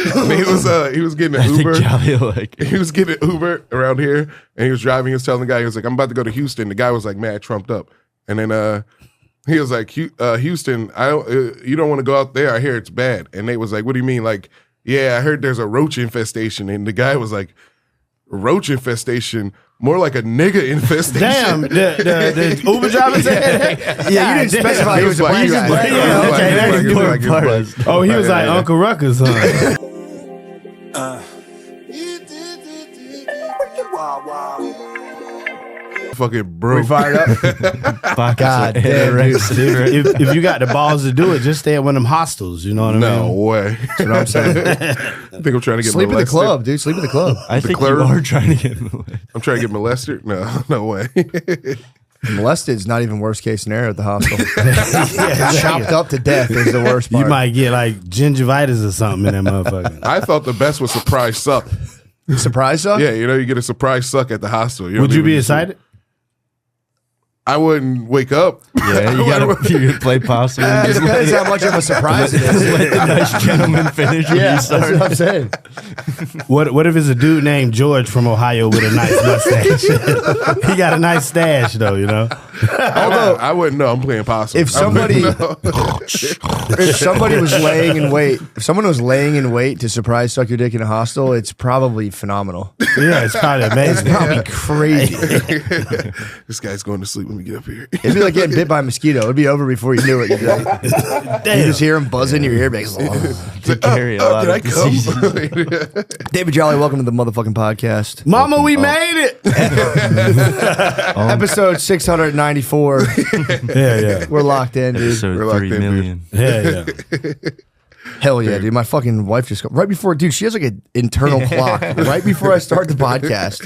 he was getting an Uber. He was getting an Uber around here, and he was driving. He was telling the guy, he was like, "I'm about to go to Houston." The guy was like, "Man, trumped up," and then he was like, "Houston, you don't want to go out there. I hear it's bad." And Nate was like, "What do you mean?" Like, "Yeah, I heard there's a roach infestation," and the guy was like, "Roach infestation." More like a nigga infestation. Damn, the Uber driver said that? Yeah, you didn't specify he was a black guy. Yeah, okay, that's the important part. Oh, he was like Uncle Ruckus, huh? Fucking broke. We fired up. God damn, dude. If you got the balls to do it, just stay at one of them hostels. You know what I mean? No way. That's what I'm saying. I think I'm trying to get Sleep molested. at the club, dude. Sleep at the club. I think you are trying to get molested. I'm trying to get molested? No way. Molested is not even worst case scenario at the hospital. Chopped up to death is the worst part. You might get like gingivitis or something in that motherfucker. I thought the best was surprise suck. Surprise suck? Yeah, you get a surprise suck at the hospital. Would you be excited? I wouldn't wake up. Yeah, you gotta play possum. It depends how much of a surprise it is. Let the nice gentleman finish when you start. That's what I'm saying. What if it's a dude named George from Ohio with a nice mustache? He got a nice stash though, you know. Although I wouldn't know. I'm playing possum. If somebody was laying in wait, if someone was laying in wait to surprise suck your dick in a hostel, it's probably phenomenal. Yeah, it's probably amazing. It's probably crazy. This guy's going to sleep. Let me get up here. It'd be like getting bit by a mosquito. It'd be over before you knew it. You'd be like, you just hear him buzzing your ear. Like, To carry a lot of diseases. David Jolly, welcome to the motherfucking podcast. Mama, we made it. Episode 694. Yeah. We're locked in, dude. Episode We're locked 3 in, million. Yeah. Hell yeah, dude. My fucking wife just right before, dude, she has like an internal clock. Right before I start the podcast,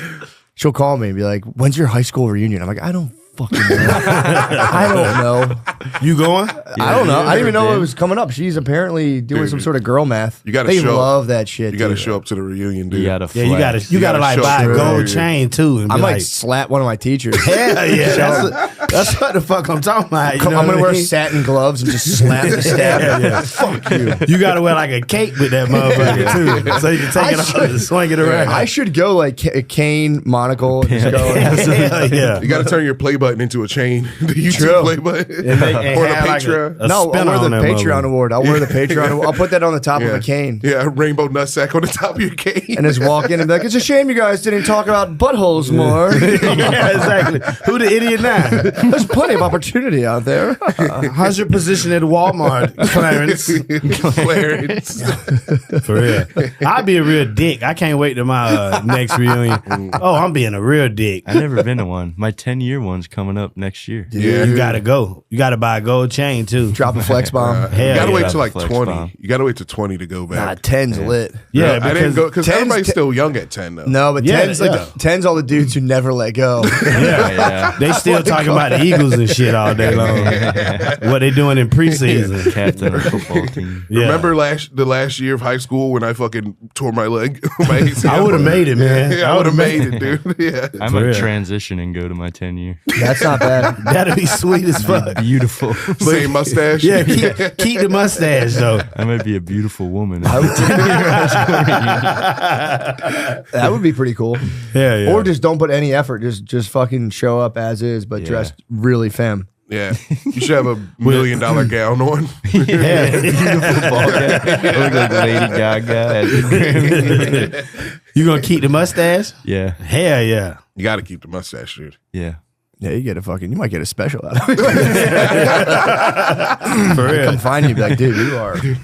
she'll call me and be like, "When's your high school reunion?" I'm like, "I don't fucking know. I don't know. You going? I don't know. I didn't even know it was coming up. She's apparently doing some sort of girl math. You gotta They show love that shit. You got to dude. show up to the reunion, dude. You gotta Yeah, you gotta like show buy a up. gold chain too. And I be might like, slap one of my teachers. hell yeah, that's what the fuck I'm talking about. You know I'm what gonna I wear mean? satin gloves and just slap the stab. Yeah. Fuck you. You gotta wear like a cape with that motherfucker too, so you can take it off and swing it around. I should go like a cane, monocle, and just go. Hell yeah. You got to turn your play button into a chain. The YouTube True. play button. And Or the have like Patreon. a No, I'll spin wear the on that Patreon motherfucker. award. I'll wear the Patreon award. I'll put that on the top of a cane. Yeah, a rainbow nutsack on the top of your cane. And just walk in and be like, "It's a shame you guys didn't talk about buttholes more. Yeah, exactly. Who the idiot now? There's plenty of opportunity out there." How's your position at Walmart, Clarence? Clarence. For real. I'll be a real dick. I can't wait to my next reunion. Oh, I'm being a real dick. I've never been to one. My 10-year one's coming up next year. Yeah. You gotta go. You gotta buy a gold chain too. Drop a flex bomb. Hell You gotta yeah. wait till like Flex 20. bomb. You gotta wait till 20 to go Nah, back. 10's lit. Yeah, I didn't go because 10's everybody's still young at 10 though. No, but Yeah, 10's like yeah. 10's all the dudes who never let go. Yeah. They still talking about the Eagles and shit all day long. What they doing in preseason? Captain of the football team. Yeah. Remember the last year of high school when I fucking tore my leg? My ACL? I would have made it, man. Yeah, I would have made it, dude. Yeah. I For might real. transition and go to my 10-year. That's not bad. That'd be sweet as fuck. Beautiful. Same mustache. Yeah, keep the mustache though. I might be a beautiful woman. That would be pretty cool. Yeah. Or just don't put any effort. Just fucking show up as is, but dressed really femme. Yeah. You should have a $1 million gown on. yeah. Beautiful ball guy. I look like Lady Gaga at the Grammy. You gonna keep the mustache? Yeah. Hell yeah. You got to keep the mustache, dude. Yeah. Yeah, you might get a special out of it. For real. Come find you, be like, dude, you are. You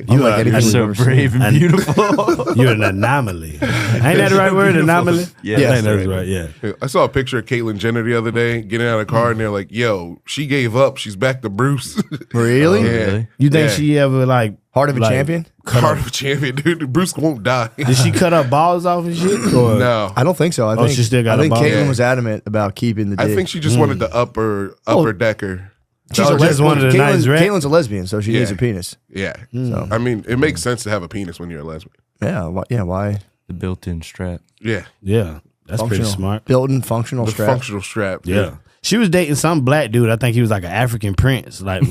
unlike are anything You're we've so ever seen. brave and And- beautiful. You're an anomaly. Ain't that the right word? Anomaly? Yeah, I that's think that's right. right. Yeah. I saw a picture of Caitlyn Jenner the other day getting out of the car, and they're like, yo, she gave up. She's back to Bruce. Really? Yeah. Really? You think Yeah. she ever like Heart of a like, champion? Heart of a champion, dude. Bruce won't die. Did she cut her balls off and shit? Or? No. I don't think so. I think she still got I think a ball? Caitlyn Yeah. was adamant about keeping the dick. I think she just wanted the upper decker. She's Oh, just wanted a nice rack? Caitlyn's a lesbian, so she needs a penis. Yeah. So. I mean, it makes sense to have a penis when you're a lesbian. Yeah, why? The built-in strap. Yeah. Yeah. That's pretty smart. Built-in functional The strap. functional strap. Yeah. She was dating some black dude. I think he was like an African prince. Like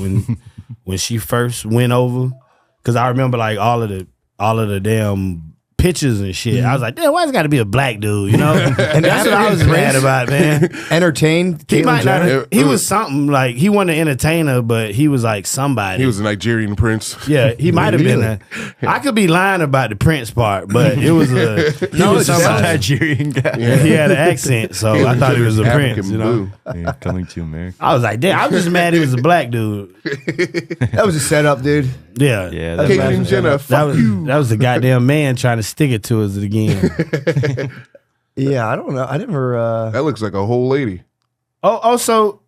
when she first went over. Because I remember like all of the all of the damn pictures and shit. I was like, damn, why it's got to be a black dude, you know? And that's what I was mad about, man. Entertained He Caitlyn might Jenner. not. He was something like he wasn't an entertainer, but he was like somebody. He was a Nigerian prince. Yeah, he might have been. I could be lying about the Prince part, but it was a he was somebody. Nigerian guy. Yeah, he had an accent, so I thought he was a African prince. You know, blue. Yeah, coming to America. I was like, damn, I was just mad he was a black dude. That was a setup, dude. Yeah, Yeah, that's Caitlyn Jenner, fuck you. that was the goddamn man trying to stick it to us again. Yeah, I don't know. I never. That looks like a whole lady. Oh, so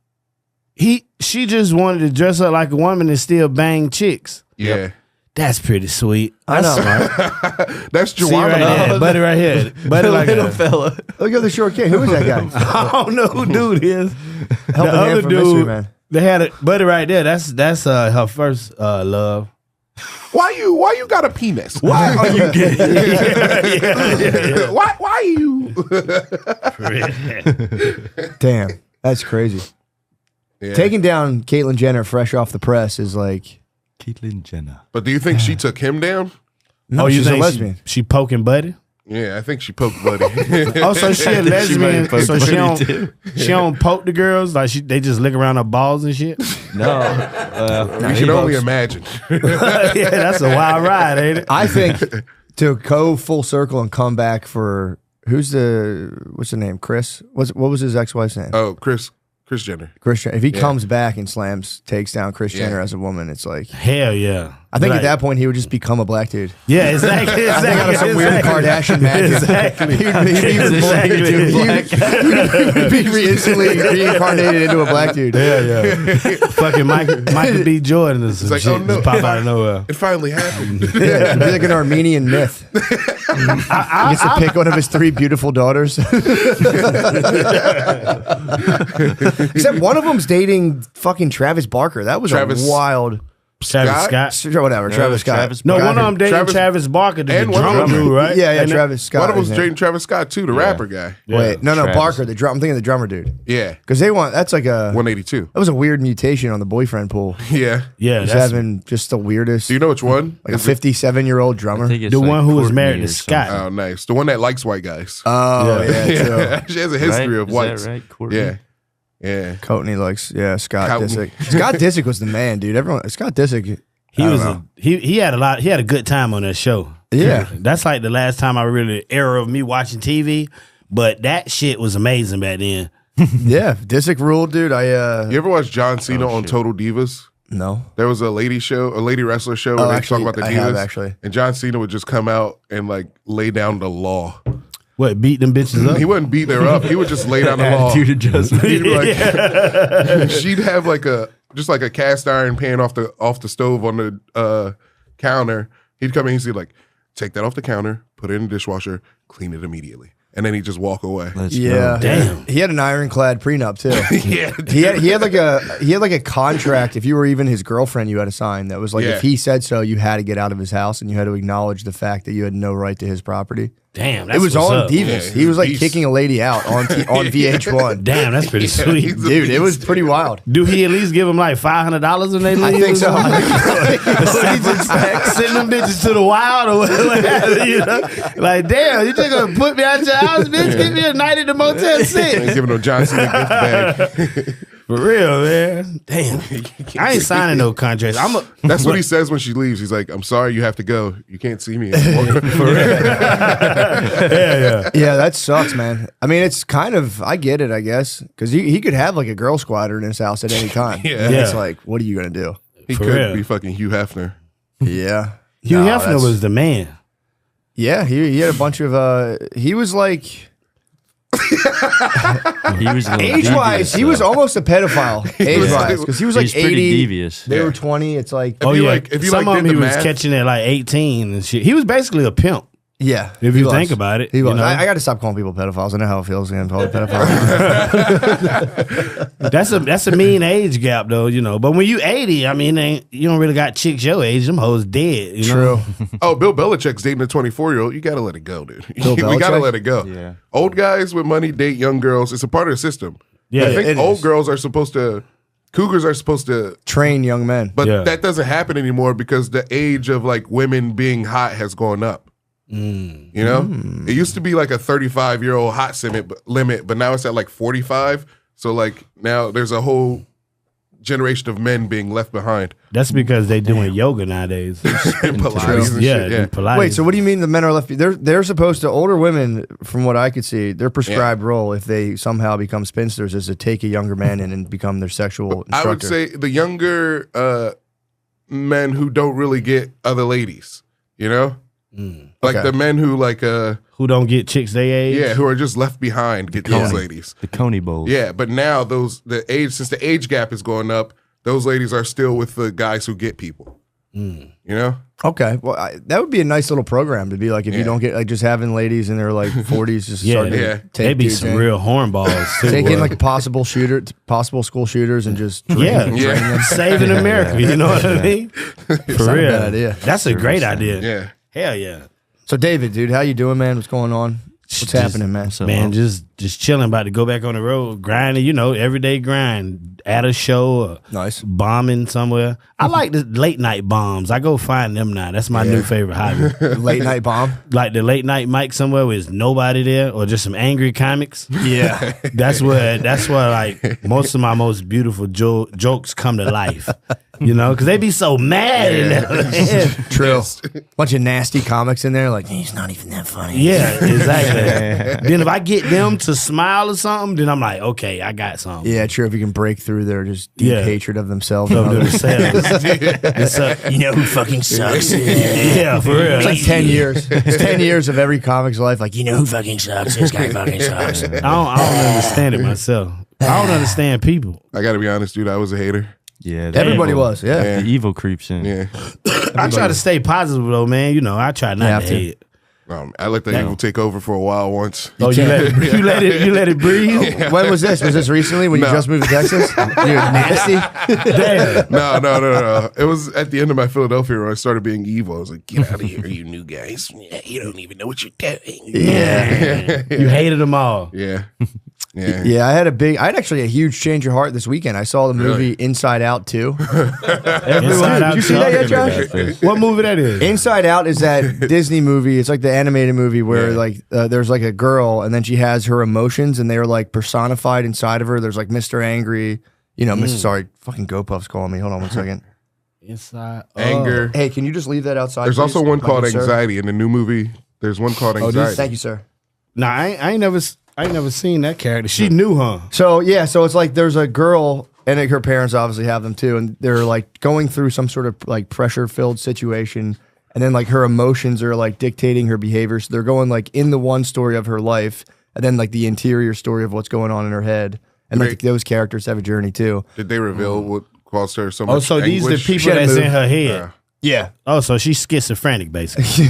she just wanted to dress up like a woman and still bang chicks. Yeah. That's pretty sweet. I know. That's See Joanna. right there, buddy right here, buddy like little a fella. Look at the short kid. Who was that guy? I don't know who dude is. Helping The hand other from Mystery dude, Man. they had a buddy right there. That's her first love. Why you got a penis? Why are you gay? Why you? Damn, that's crazy. Yeah. Taking down Caitlyn Jenner fresh off the press is like, Caitlyn Jenner. But do you think she took him down? no, you she's a think lesbian. She poking buddy? Yeah, I think she poked Buddy. Oh, so she a lesbian, poke so she Buddy don't she don't poke the girls like they just lick around her balls and shit. No. We can only imagine. Yeah, that's a wild ride, ain't it? I think to go full circle and come back for what's the name? Chris? What was his ex-wife's name? Oh, Chris Jenner. Chris Jenner. If he comes back and takes down Chris Yeah. Jenner as a woman, it's like Hell yeah. I think Like- at that point he would just become a black dude. Yeah, exactly. I think out of some weird Kardashian magic. Exactly. He'd be instantly reincarnated into a black dude. Yeah. Fucking Michael B. Jordan or some like, shit oh, no. just pop out of nowhere. It finally happened. Yeah, it'd be like an Armenian myth. He gets to pick one of his 3 beautiful daughters. Except one of them's dating fucking Travis Barker. That was Travis- a wild. Travis Scott. Whatever, Travis Scott. Travis No, Barker. one of them dating Travis- Travis Barker, the and one of drummer them- dude, right? Yeah, And Travis Scott. One of them's his name. dating Travis Scott too, the rapper guy. Wait, no, Travis. Barker, the drum. I'm thinking the drummer dude. Yeah, Because that's like a 182. that was a weird mutation on the boyfriend pool. Yeah. Yeah, Just that's having just the weirdest, Do you know which one? like a Is it- 57-year-old drummer. I think it's the like one who was Courtney married to or Scott. Oh, nice. The one that likes white guys. Oh yeah, yeah, true. she has a something. history Right? of Is whites. that right? Courtney? Yeah, yeah. Courtney likes Scott Courtney. Disick. Scott Disick was the man, dude. Everyone Scott Disick. He I was don't he had a good time on that show. Yeah. That's like the last time I really era of me watching TV. But that shit was amazing back then. Yeah, Disick ruled, dude. You ever watch John Cena on Total Divas? No. There was a lady wrestler show where they actually, talk about the I divas. have, actually. And John Cena would just come out and like lay down the law. What, beat them bitches up? He wouldn't beat her up. He would just lay down the law. Attitude adjustment. He'd be like, she'd have like a cast iron pan off the stove on the counter. He'd come in and he'd like, take that off the counter, put it in the dishwasher, clean it immediately. And then he'd just walk away. Let's Yeah. go. Damn. He had an ironclad prenup too. Yeah. He had like a contract. If you were even his girlfriend, you had to sign. That was like Yeah. if he said so, you had to get out of his house and you had to acknowledge the fact that you had no right to his property. Damn, that's It was what's on up. Divas. Yeah, he was like beast. kicking a lady out on VH1. Damn, that's pretty sweet. He's a Dude, it was beast. pretty wild. Do he at least give him like $500 when they leave? I think so. Send them bitches to the wild or whatever. You know? Like, damn, you just gonna put me out your house, bitch? Give me a night at the Motel Ain't 6. giving no John Cena gift bag. For real, man. Damn. I ain't signing no contracts. That's what he says when she leaves. He's like, I'm sorry you have to go. You can't see me anymore. Yeah. Yeah, that sucks, man. I mean, it's kind of, I get it, I guess, because he could have like a girl squatter in his house at any time. Yeah. It's Yeah. like, what are you gonna do? He For could real. be fucking Hugh Hefner. Yeah, Hugh No, Hefner that's- was the man. Yeah, he had a bunch of. He was like He was a little age wise, devious, he was though. almost a pedophile age wise because he was like He's pretty 80. devious. They were Yeah. 20. It's like Oh you yeah, like- if you some like of them did he the was math- catching at like 18 and shit. He was basically a pimp. yeah. If he you was. think about it, he was. you know? I got to stop calling people pedophiles. I know how it feels getting called a pedophile. That's a mean age gap though, you know. But when you 80, I mean, you don't really got chicks your age. Them hoes dead. You know? True. Oh, Bill Belichick's dating a 24-year-old. You got to let it go, dude. Bill We got to Belichick? let it go. Yeah. Old guys with money date young girls. It's a part of the system. Yeah, I think it old is. girls are supposed to cougars are supposed to train young men. but that doesn't happen anymore because the age of like women being hot has gone up. You know, it used to be like a 35-year-old hot limit, but now it's at like 45. So like now there's a whole generation of men being left behind. That's because they doing yoga nowadays. And Pilates and yeah, shit, Pilates. Wait, so what do you mean the men are left? They're supposed to, older women, from what I could see, their prescribed role, if they somehow become spinsters, is to take a younger man in and become their sexual instructor. I would say the younger men who don't really get other ladies, you know? Like the men who like who don't get chicks they age? yeah, who are just left behind get those ladies. The Coney Bowls. Yeah, but now since the age gap is going up, those ladies are still with the guys who get people. You know? Okay, well, that would be a nice little program to be like, if you don't get, like, just having ladies in their like 40s just start to take They'd be dudes some in. real hornballs too. Take in like possible school shooters and just train them. Saving America. You know what I mean? For Not a real, bad idea. That's a great idea. Yeah. Hell yeah. So David, dude, how you doing, man? What's going on? What's happening, man? Man, just chilling, about to go back on the road, grinding, you know, everyday grind, at a show, or Nice. bombing somewhere. I like the late night bombs. I go find them now. That's my new favorite hobby. Late night bomb. Like the late night mic somewhere where there's nobody there, or just some angry comics. Yeah. That's where like most of my most beautiful jokes come to life. You know, because they be so mad in there. True. Bunch of nasty comics in there, like, he's not even that funny. Yeah, exactly. Then if I get them to smile or something, then I'm like, okay, I got something. Yeah, true. If you can break through their just deep hatred of themselves. Of and others. themselves. You know who fucking sucks? Yeah, for real. It's like 10 years. It's 10 years of every comic's life. Like, you know who fucking sucks? This guy fucking sucks. I don't understand it myself. I don't understand people. I gotta be honest, dude, I was a hater. Yeah, Everybody was, yeah. The evil creeps in. Yeah. I try to stay positive though, man. You know, I try not to hate. I let the evil take over for a while once. Oh, you let it breathe? When was this? Was this recently when you just moved to Texas? You're nasty. Damn. No. It was at the end of my Philadelphia where I started being evil. I was like, get out of here, you new guys. You don't even know what you're doing. Yeah. You hated them all. Yeah. Yeah. Yeah, I had actually a huge change of heart this weekend. I saw the movie Inside Out 2. Inside Out. Did you see that yet, Josh? What movie that is? Inside Out is that Disney movie. It's like the animated movie where like there's like a girl and then she has her emotions and they're like personified inside of her. There's like Mr. Angry, you know, sorry, fucking GoPuff's calling me. Hold on one second. Inside Anger. Hey, can you just leave that outside? There's please? also one If I called can, sir? Anxiety in the new movie. There's one called Anxiety. Thank you, sir. Nah, I ain't never seen that character. She knew her. So yeah, so it's like there's a girl and her parents obviously have them too, and they're like going through some sort of like pressure-filled situation, and then like her emotions are like dictating her behavior. So they're going like in the one story of her life, and then like the interior story of what's going on in her head, and like those characters have a journey too. Did they reveal what caused her so much So these are the anguish? people that's in her head. Yeah, Oh, so she's schizophrenic, basically.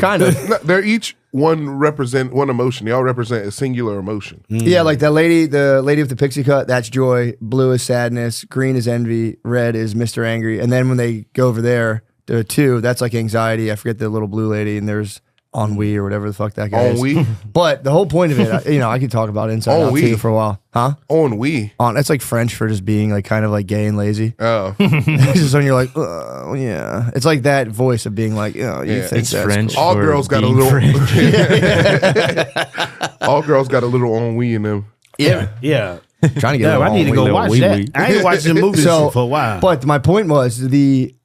kind of. No, they're each represent one emotion. They all represent a singular emotion. Yeah, like the lady with the pixie cut, that's joy. Blue is sadness. Green is envy. Red is Mr. Angry. And then when they go over there, the two, that's like anxiety. I forget the little blue lady, and there's ennui or whatever the fuck that guy is. Ennui? But the whole point of it, you know, I could talk about Inside Out Ennui. too for a while. Huh? Ennui. That's like French for just being like kind of like gay and lazy. Oh. It's just when you're like, oh, yeah. It's like that voice of being like, oh, you think It's that's French. cool. All for girls got a being little. French. All girls got a little ennui in them. Yeah. Yeah. Trying to get Damn, I need to go watch that. I ain't watched the movie for a while. But my point was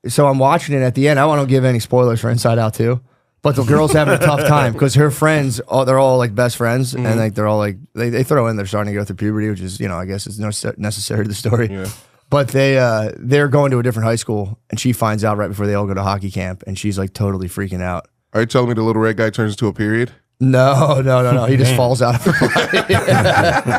so I'm watching it at the end. I don't give any spoilers for Inside Out 2. But the girl's having a tough time because her friends, they're all like best friends, and like they're all like they throw in they're starting to go through puberty, which is, you know, I guess is necessary to the story. Yeah. But they're going to a different high school, and she finds out right before they all go to hockey camp, and she's like totally freaking out. Are you telling me the little red guy turns into a period? No. He just falls out of her body.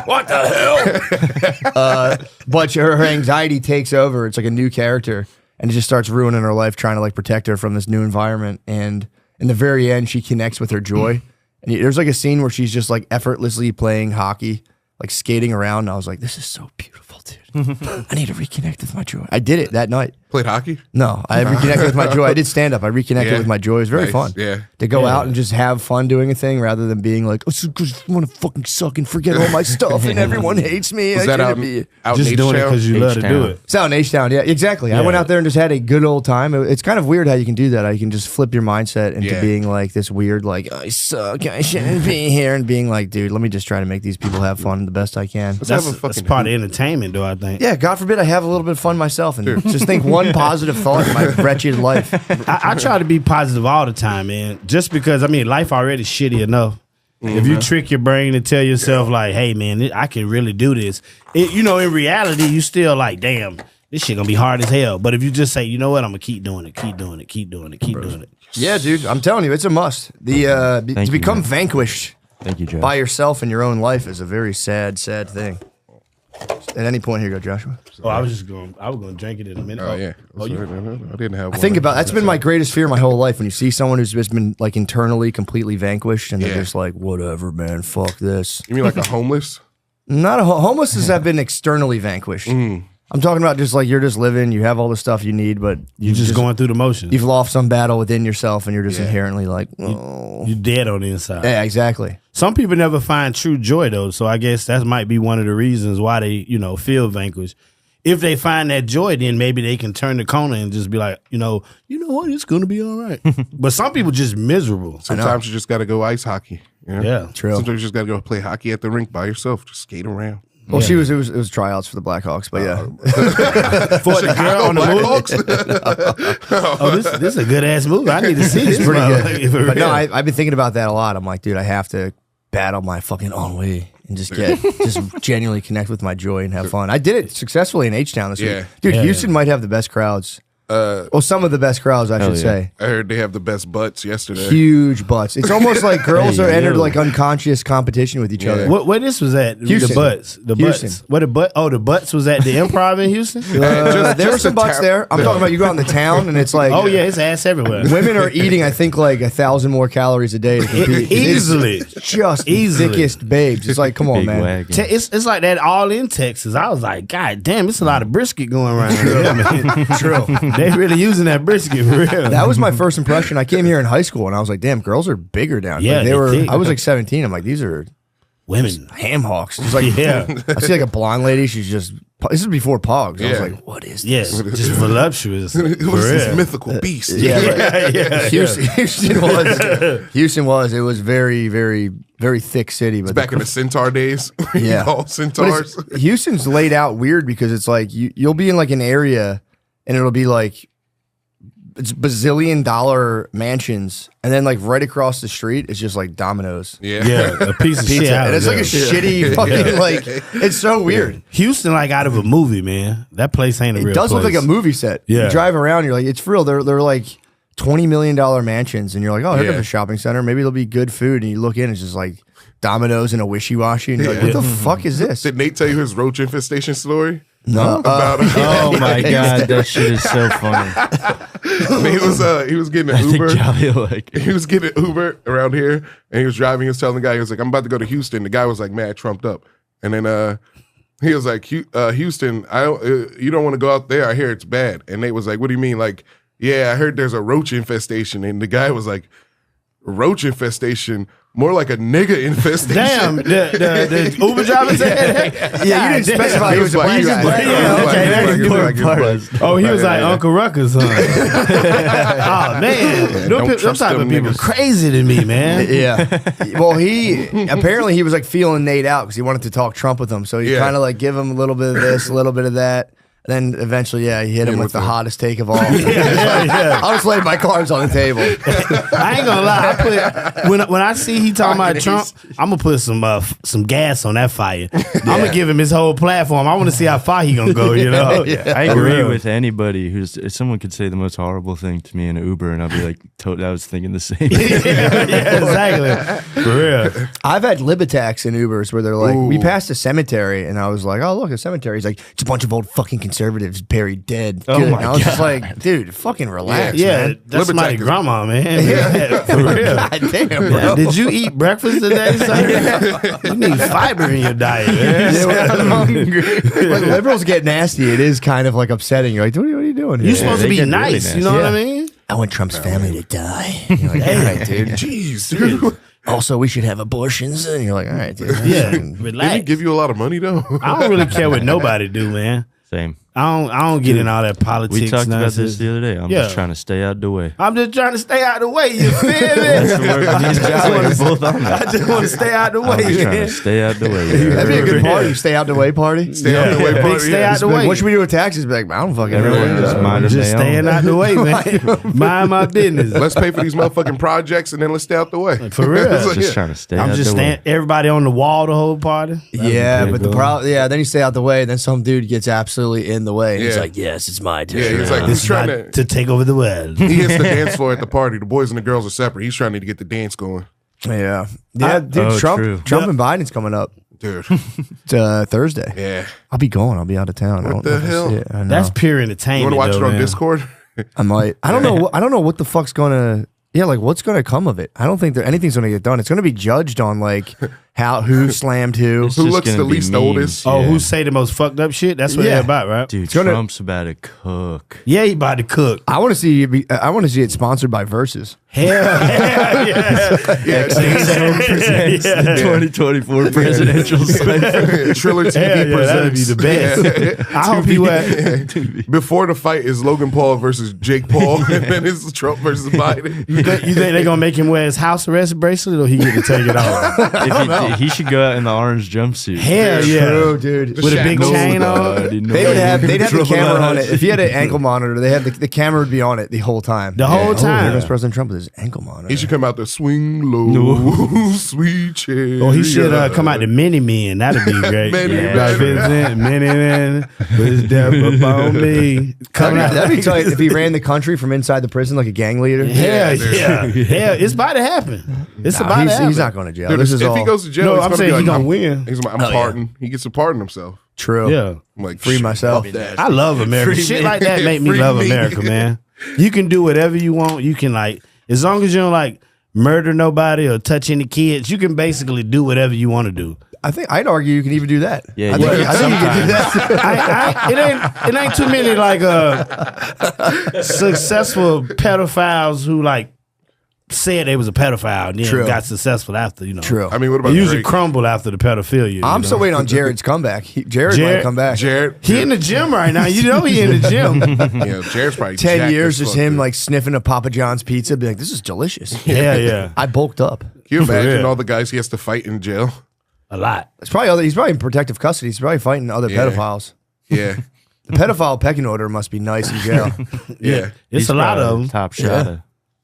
What the hell? But her anxiety takes over. It's like a new character, and it just starts ruining her life, trying to like protect her from this new environment. And in the very end, she connects with her joy. And there's like a scene where she's just like effortlessly playing hockey, like skating around. And I was like, this is so beautiful. dude. I need to reconnect with my joy. I did it that night. Played hockey? No, I reconnected with my joy. I did stand up. I reconnected with my joy. It was very fun. Yeah. To go out and just have fun doing a thing rather than being like, oh, I want to fucking suck and forget all my stuff and everyone hates me. Was that out in just doing it because you love to do it. It's out in H-Town. Yeah, exactly. I went out there and just had a good old time. It's kind of weird how you can do that. How you can just flip your mindset into being like this weird, like, I suck, I shouldn't be here, and being like, dude, let me just try to make these people have fun the best I can. That's part of entertainment, though, I think. Yeah, God forbid I have a little bit of fun myself and just think one positive thought in my wretched life. I try to be positive all the time, man. Just because, I mean, life already shitty enough. If you trick your brain to tell yourself, like, hey, man, I can really do this. In reality, you still like, damn, this shit gonna be hard as hell. But if you just say, you know what, I'm gonna keep doing it, keep doing it, keep doing it, keep doing it. Yeah, dude, I'm telling you, it's a must. To become vanquished by yourself in your own life is a very sad, sad thing. At any point, here you go, Joshua. Oh, I was going to drink it in a minute. Oh, yeah. I didn't have one. I think about that's been my greatest fear my whole life. When you see someone who's just been like internally completely vanquished and they're just like, whatever, man, fuck this. You mean like a homeless? Not a homeless have been externally vanquished. I'm talking about just like you're just living, you have all the stuff you need, but you're just going through the motions. You've lost some battle within yourself and you're just inherently like, oh. You're dead on the inside. Yeah, exactly. Some people never find true joy though, so I guess that might be one of the reasons why they, feel vanquished. If they find that joy, then maybe they can turn the corner and just be like, you know what, it's gonna be all right. But some people just miserable. Sometimes you just gotta go ice hockey. Yeah, true. Sometimes you just gotta go play hockey at the rink by yourself. Just skate around. Well, it was tryouts for the Blackhawks, but yeah. For the girl on the movie. Oh, this is a good ass movie. I need to see this. Pretty good. But no, I've been thinking about that a lot. I'm like, dude, I have to battle my fucking ennui and just genuinely connect with my joy and have fun. I did it successfully in H-Town this week. Dude, Houston might have the best crowds. Some of the best crowds, I should say. I heard they have the best butts yesterday. Huge butts. It's almost like girls are entered like unconscious competition with each other. Where this was at? Houston. The butts. The Houston. butts. Where the butt? Oh, the butts was at the Improv in Houston. There were some butts there. I'm talking about you go out in the town and it's like, oh yeah, it's ass everywhere. Women are eating, I think, like 1,000 more calories a day to compete. Easily, it's just thickest babes. It's like, come on, man. It's like that all in Texas. I was like, God damn, it's a lot of brisket going around here, man. True. They really using that brisket for real. That was my first impression. I came here in high school and I was like, damn, girls are bigger down here. Yeah, I was like 17. I'm like, these are women, ham hocks. Just like, I see like a blonde lady. She's just, this is before Pogs. I was like, what is this? Yes, just voluptuous. Who's this mythical beast? Houston was. It was very, very, very thick city. But it's back in the Centaur days. All centaurs. Houston's laid out weird because it's like you'll be in like an area and it'll be like it's bazillion-dollar mansions, and then like right across the street is just like Domino's. Yeah, a piece of shit. And it's like a shitty fucking like. It's so weird. Houston, like out of a movie, man. That place ain't a real. It does look like a movie set. Yeah, you drive around, you're like, it's for real. They're like $20 million mansions, and you're like, oh, here's a shopping center. Maybe there'll be good food, and you look in, it's just like Domino's and a wishy-washy, and you're like, what the fuck is this? Did Nate tell you his roach infestation story? No. Oh my god, that shit is so funny. He was getting an Uber. He was getting an Uber around here, and he was driving. He was telling the guy, he was like, "I'm about to go to Houston." The guy was like mad trumped up, and then he was like, "Houston, you don't want to go out there. I hear it's bad." And Nate was like, "What do you mean?" Like, "Yeah, I heard there's a roach infestation." And the guy was like, "Roach infestation? More like a nigga infestation." Damn, the Uber driver said that? Yeah, you didn't specify he was a black guy. Oh, he was like Uncle Ruckus, huh? Oh, man. Them type of people crazy to me, man. Yeah. Well, apparently he was like feeling Nate out because he wanted to talk Trump with him. So he kind of like give him a little bit of this, a little bit of that. Then eventually, he hit him with the hottest take of all. I'll just lay my cards on the table. I ain't gonna lie. When I see he talking about Trump, I'm gonna put some gas on that fire. I'm gonna give him his whole platform. I want to see how far he gonna go. I agree with anybody if someone could say the most horrible thing to me in an Uber, and I'll be like, I was thinking the same. Exactly. For real. I've had Libitax in Ubers where they're like, we passed a cemetery, and I was like, oh look, a cemetery. He's like, it's a bunch of old fucking conservatives buried dead. Oh Good. my And I was just God. like, dude, fucking relax, Yeah, man. that's my Libertarians. grandma, man. Yeah, for real. God damn, bro. Yeah, did you eat breakfast today, son? You need fiber in your diet, man. Yeah, I'm hungry. When liberals get nasty, it is kind of like upsetting. You're like, what are you doing here? You're supposed to they be get really nice, nasty. you know what I Yeah. mean? I want Trump's family to die. You're like, all right, dude. Jeez, dude. Also, we should have abortions. And you're like, all right, dude. Yeah, Did he relax. give you a lot of money though? I don't really care what nobody do, man. Same. I don't get in all that politics. We talked about nonsense. this the other day. I'm Yeah. just trying to stay out the way. I'm just trying to stay out the way. You feel me? We're both on that. I just want to stay out the I'm just way, trying man. to stay out the way. That'd be a good party. Stay out the way party. Stay out the way, Big party. stay yeah. out the Like, way. what should we do with taxes? Be like, I don't fucking Everyone know. just mind Just their staying own. out the way, man. Mind my business. Let's pay for these motherfucking projects and then let's stay out the way. For real. It's like, Just yeah. trying to stay I'm out just the staying. way. Everybody on the wall the whole party. Yeah, but the cool. problem, then you stay out the way, and then some dude gets absolutely in the way. And he's Yeah. like, yes, it's my turn. Yeah, he's like, he's trying to take over the world. He hits the dance floor at the party. The boys and the girls are separate. He's trying to get the dance going. yeah. Dude, Oh, Trump true. Trump and Biden's coming up. Dude. Thursday. Yeah. I'll be going. I'll be out of town. I What don't know the if I hell? see it. I know. That's pure You entertainment. want to watch though, it on man. Discord? I might. I don't know. I don't know what the fuck's gonna. Yeah, like what's gonna come of it? I don't think that anything's gonna get done. It's gonna be judged on like who slammed who. It's Who just looks gonna the be least memes. oldest? Oh, Yeah. who say the most fucked up shit? That's what Yeah. they're about, right? Dude, gonna- Trump's about to cook. Yeah, he about to cook. I want to see. I want to see it sponsored by Versus. Hell yeah. Yeah, Yeah. 2024 presidential cycle. Triller TV Hell yeah, that'd be presents. the best. I hope he went. Before the fight is Logan Paul versus Jake Paul, and then it's Trump versus Biden. You think they're gonna make him wear his house arrest bracelet, or he get to take it off? He should go out in the orange jumpsuit. Hell yeah, True, dude. with a big shackles. chain on. They'd have the camera on it. If he had an ankle monitor, they have the camera would be on it the whole time. The whole Oh, time. there goes President Trump with his ankle monitor. He should come out there, swing low, sweet cherry. Or he should come out to Mini Men. That'd be great. Mini Men. Like 50 Mini Men with death upon me. Coming out. That'd be tight if he ran the country from inside the prison like a gang leader. Hell dude. yeah. Hell, it's about to happen. It's Nah, about to happen. he's not going to jail. Dude, This is if all he goes to jail, No, he's I'm gonna saying be he like, gonna win. He's like, I'm pardon. He gets to pardon himself. true. Yeah. I'm like, Free shit, myself. fuck that. I love America. Free Shit me. like that make me Free love me. America, man. You can do whatever you want. You can like, as long as you don't like murder nobody or touch any kids, you can basically do whatever you want to do. I think I'd argue you can even do that. Yeah, I you think, can I think you can do that. It ain't too many like successful pedophiles who like said they was a pedophile and then True. got successful after, you know. True. I mean, what They about usually Drake? crumble after the pedophilia. I'm you still know? waiting on Jared's comeback. Jared might Jared- come back. Jared. He in the gym right now. You know he in the gym. Yeah, Jared's probably 10 jacked years as just fuck, him dude. like sniffing a Papa John's pizza, be like, this is delicious. Yeah, yeah. I bulked up. Can you imagine real. all the guys he has to fight in jail? A lot. He's probably in protective custody. He's probably fighting other Yeah. pedophiles. Yeah, The pedophile pecking order must be nice in jail. yeah. It's a lot of them. Top shot.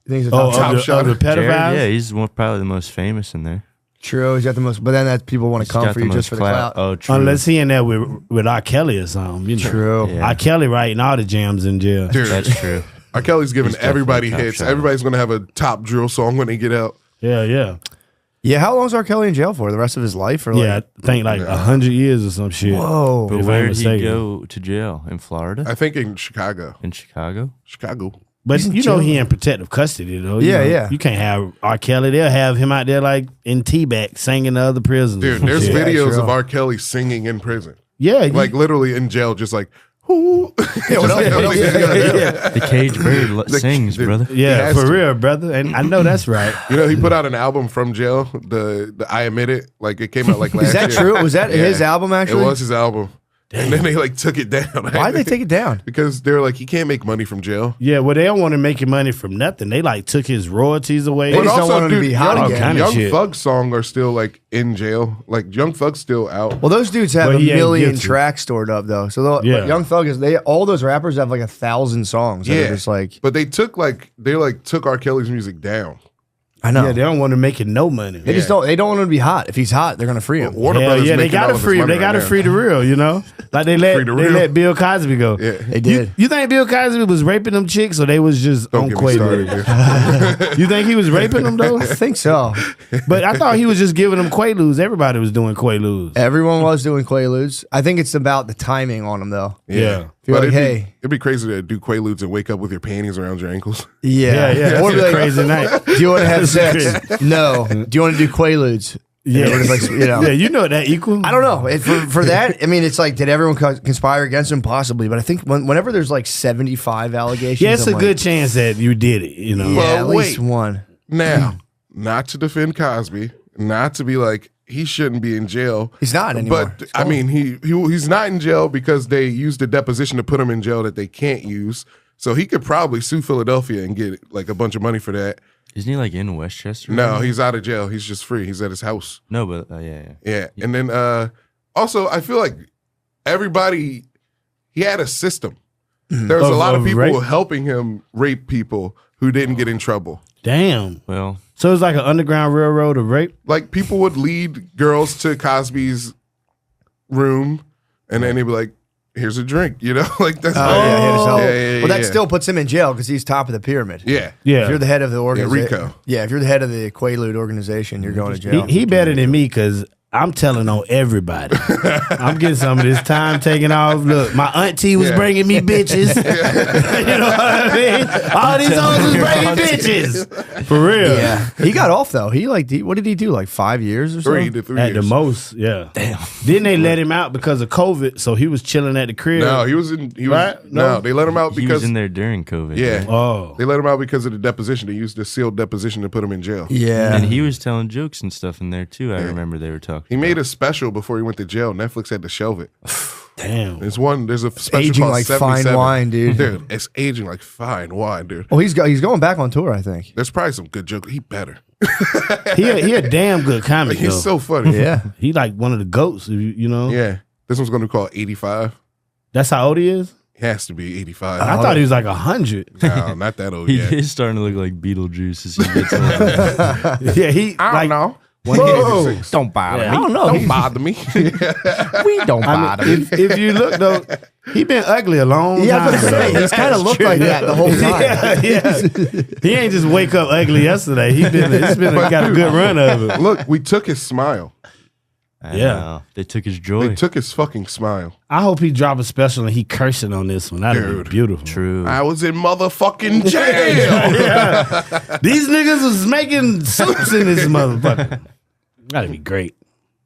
You think he's a Oh, top top of the shot. Jared, pedophiles? yeah, he's probably the most famous in there. True. He's got the most, but then that people want to He's come got for the you just most for the clout. Oh, true. Unless he in there with R. Kelly or something. You know. True. Yeah. R. Kelly writing all the jams in jail. Dude, That's true. R. Kelly's giving He's definitely everybody top hits. shot. Everybody's gonna have a top drill song when they get out. Yeah, yeah. Yeah. How long is R. Kelly in jail for? The rest of his life? Or Yeah, like, I think like 100 years or some shit. whoa. But If where I'm did he mistaken. go to jail? In Florida? I think in Chicago. In Chicago? Chicago. But He's in you know jail. he in protective custody though. You Yeah, know, yeah. You can't have R. Kelly. They'll have him out there like in T-back singing to other prisoners. Dude, and there's shit. videos true. of R. Kelly singing in prison. Yeah, Like literally in jail, just like, whoo. what else you gotta do? The cage bird sings, dude. brother. He yeah, has for to. real, brother. And I know that's right. You know, he put out an album from jail. The I Admit It. Like it came out like last Is that year. true? Was that Yeah. his album actually? It was his album. And then they like took it down. Why'd they take it down? Because they're like, he can't make money from jail. Yeah, well, they don't want to make money from nothing. They like took his royalties away. They just don't want him to be hot Young, again. Kinda Young shit. Thug's song are still like in jail. Like Young Thug's still out. Well, those dudes have But a he ain't million guilty. tracks stored up though. So Yeah. Young Thug is all those rappers have like 1,000 songs. That are just like But they took R. Kelly's music down. I know. Yeah, they don't want to make it no money. They just don't. They don't want him to be hot. If he's hot, they're gonna free him. Warner Hell Brothers yeah, they making all gotta of his free. money They gotta right free the real. You know, like they Free the real. let Bill Cosby go. now. Yeah. They did. You think Bill Cosby was raping them chicks, or they was just Don't on get me started. Quaaludes? Here. You think he was raping them though? I think so. But I thought he was just giving them Quaaludes. Everybody was doing Quaaludes. Everyone was doing Quaaludes. I think it's about the timing on them though. Yeah. If Be But like, hey. it'd be crazy to do Quaaludes and wake up with your panties around your ankles. Yeah. Yeah. Or It's be a like, crazy night. do you want to have sex? No. Do you want to do Quaaludes? Yeah. Like, you know. Yeah, you know what that equal. I don't know. For that, I mean, it's like, did everyone conspire against him? Possibly. But I think whenever there's like 75 allegations. Yeah, it's I'm a good chance that you did it, you know. Yeah, Well, at least wait. one. Now, not to defend Cosby, not to be like, he shouldn't be in jail. He's not anymore. But I mean, he's not in jail because they used a deposition to put him in jail that they can't use. So he could probably sue Philadelphia and get like a bunch of money for that. Isn't he like in Westchester? No, he's out of jail. He's just free. He's at his house. No, but yeah. Yeah. And then also, I feel like everybody, he had a system. There was a lot of people rape? helping him rape people who didn't get in trouble. Damn. Well, So it's like an underground railroad of rape? Like people would lead girls to Cosby's room and then they'd be like, here's a drink, you know? Like that's Well, that still puts him in jail because he's top of the pyramid. Yeah. Yeah. If you're the head of the organization. Rico. Yeah, if you're the head of the Quaalude organization, you're going to jail. He better than me because I'm telling on everybody. I'm getting some of this time taken off. Look, my auntie was bringing me bitches. You know what I mean? All these hoes was bringing bitches. For real. Yeah. He got off, though. What did he do, like 5 years or Three something? to 3 At years. the most, yeah. damn. Didn't they let him out because of COVID? So he was chilling at the crib. No, he was Right? no, No. they let him out He because was in there during COVID. yeah. right? Oh. They let him out because of the deposition. They used the sealed deposition to put him in jail. Yeah. And he was telling jokes and stuff in there too. I remember they were talking. He made a special before he went to jail. Netflix had to shelve it. Damn. There's a special aging called like 77. fine wine, dude. Dude, it's aging like fine wine, dude. Well, he's going back on tour, I think. There's probably some good jokes. He better. He a damn good comic, He's though. so funny. Yeah. He like one of the goats, you know? Yeah. This one's going to be called 85. That's how old he is? He has to be 85. I thought he was like 100. No, not that old He yet. is starting to look like Beetlejuice as he gets older. Yeah, he I like don't know. Whoa. Don't bother Yeah, me. I don't know. Don't bother me. We don't I bother mean, me. if you look though, he been ugly a long Yeah, I time. was gonna say, though. he's kind of looked like that the whole time. Yeah. He ain't just wake up ugly yesterday. He got a good run of it. Look, we took his smile. I Yeah. know. They took his joy. They took his fucking smile. I hope he drop a special and he cursing on this one. That'd Dude. be beautiful. True. I was in motherfucking jail. Yeah. These niggas was making soups in this motherfucker. That'd be great.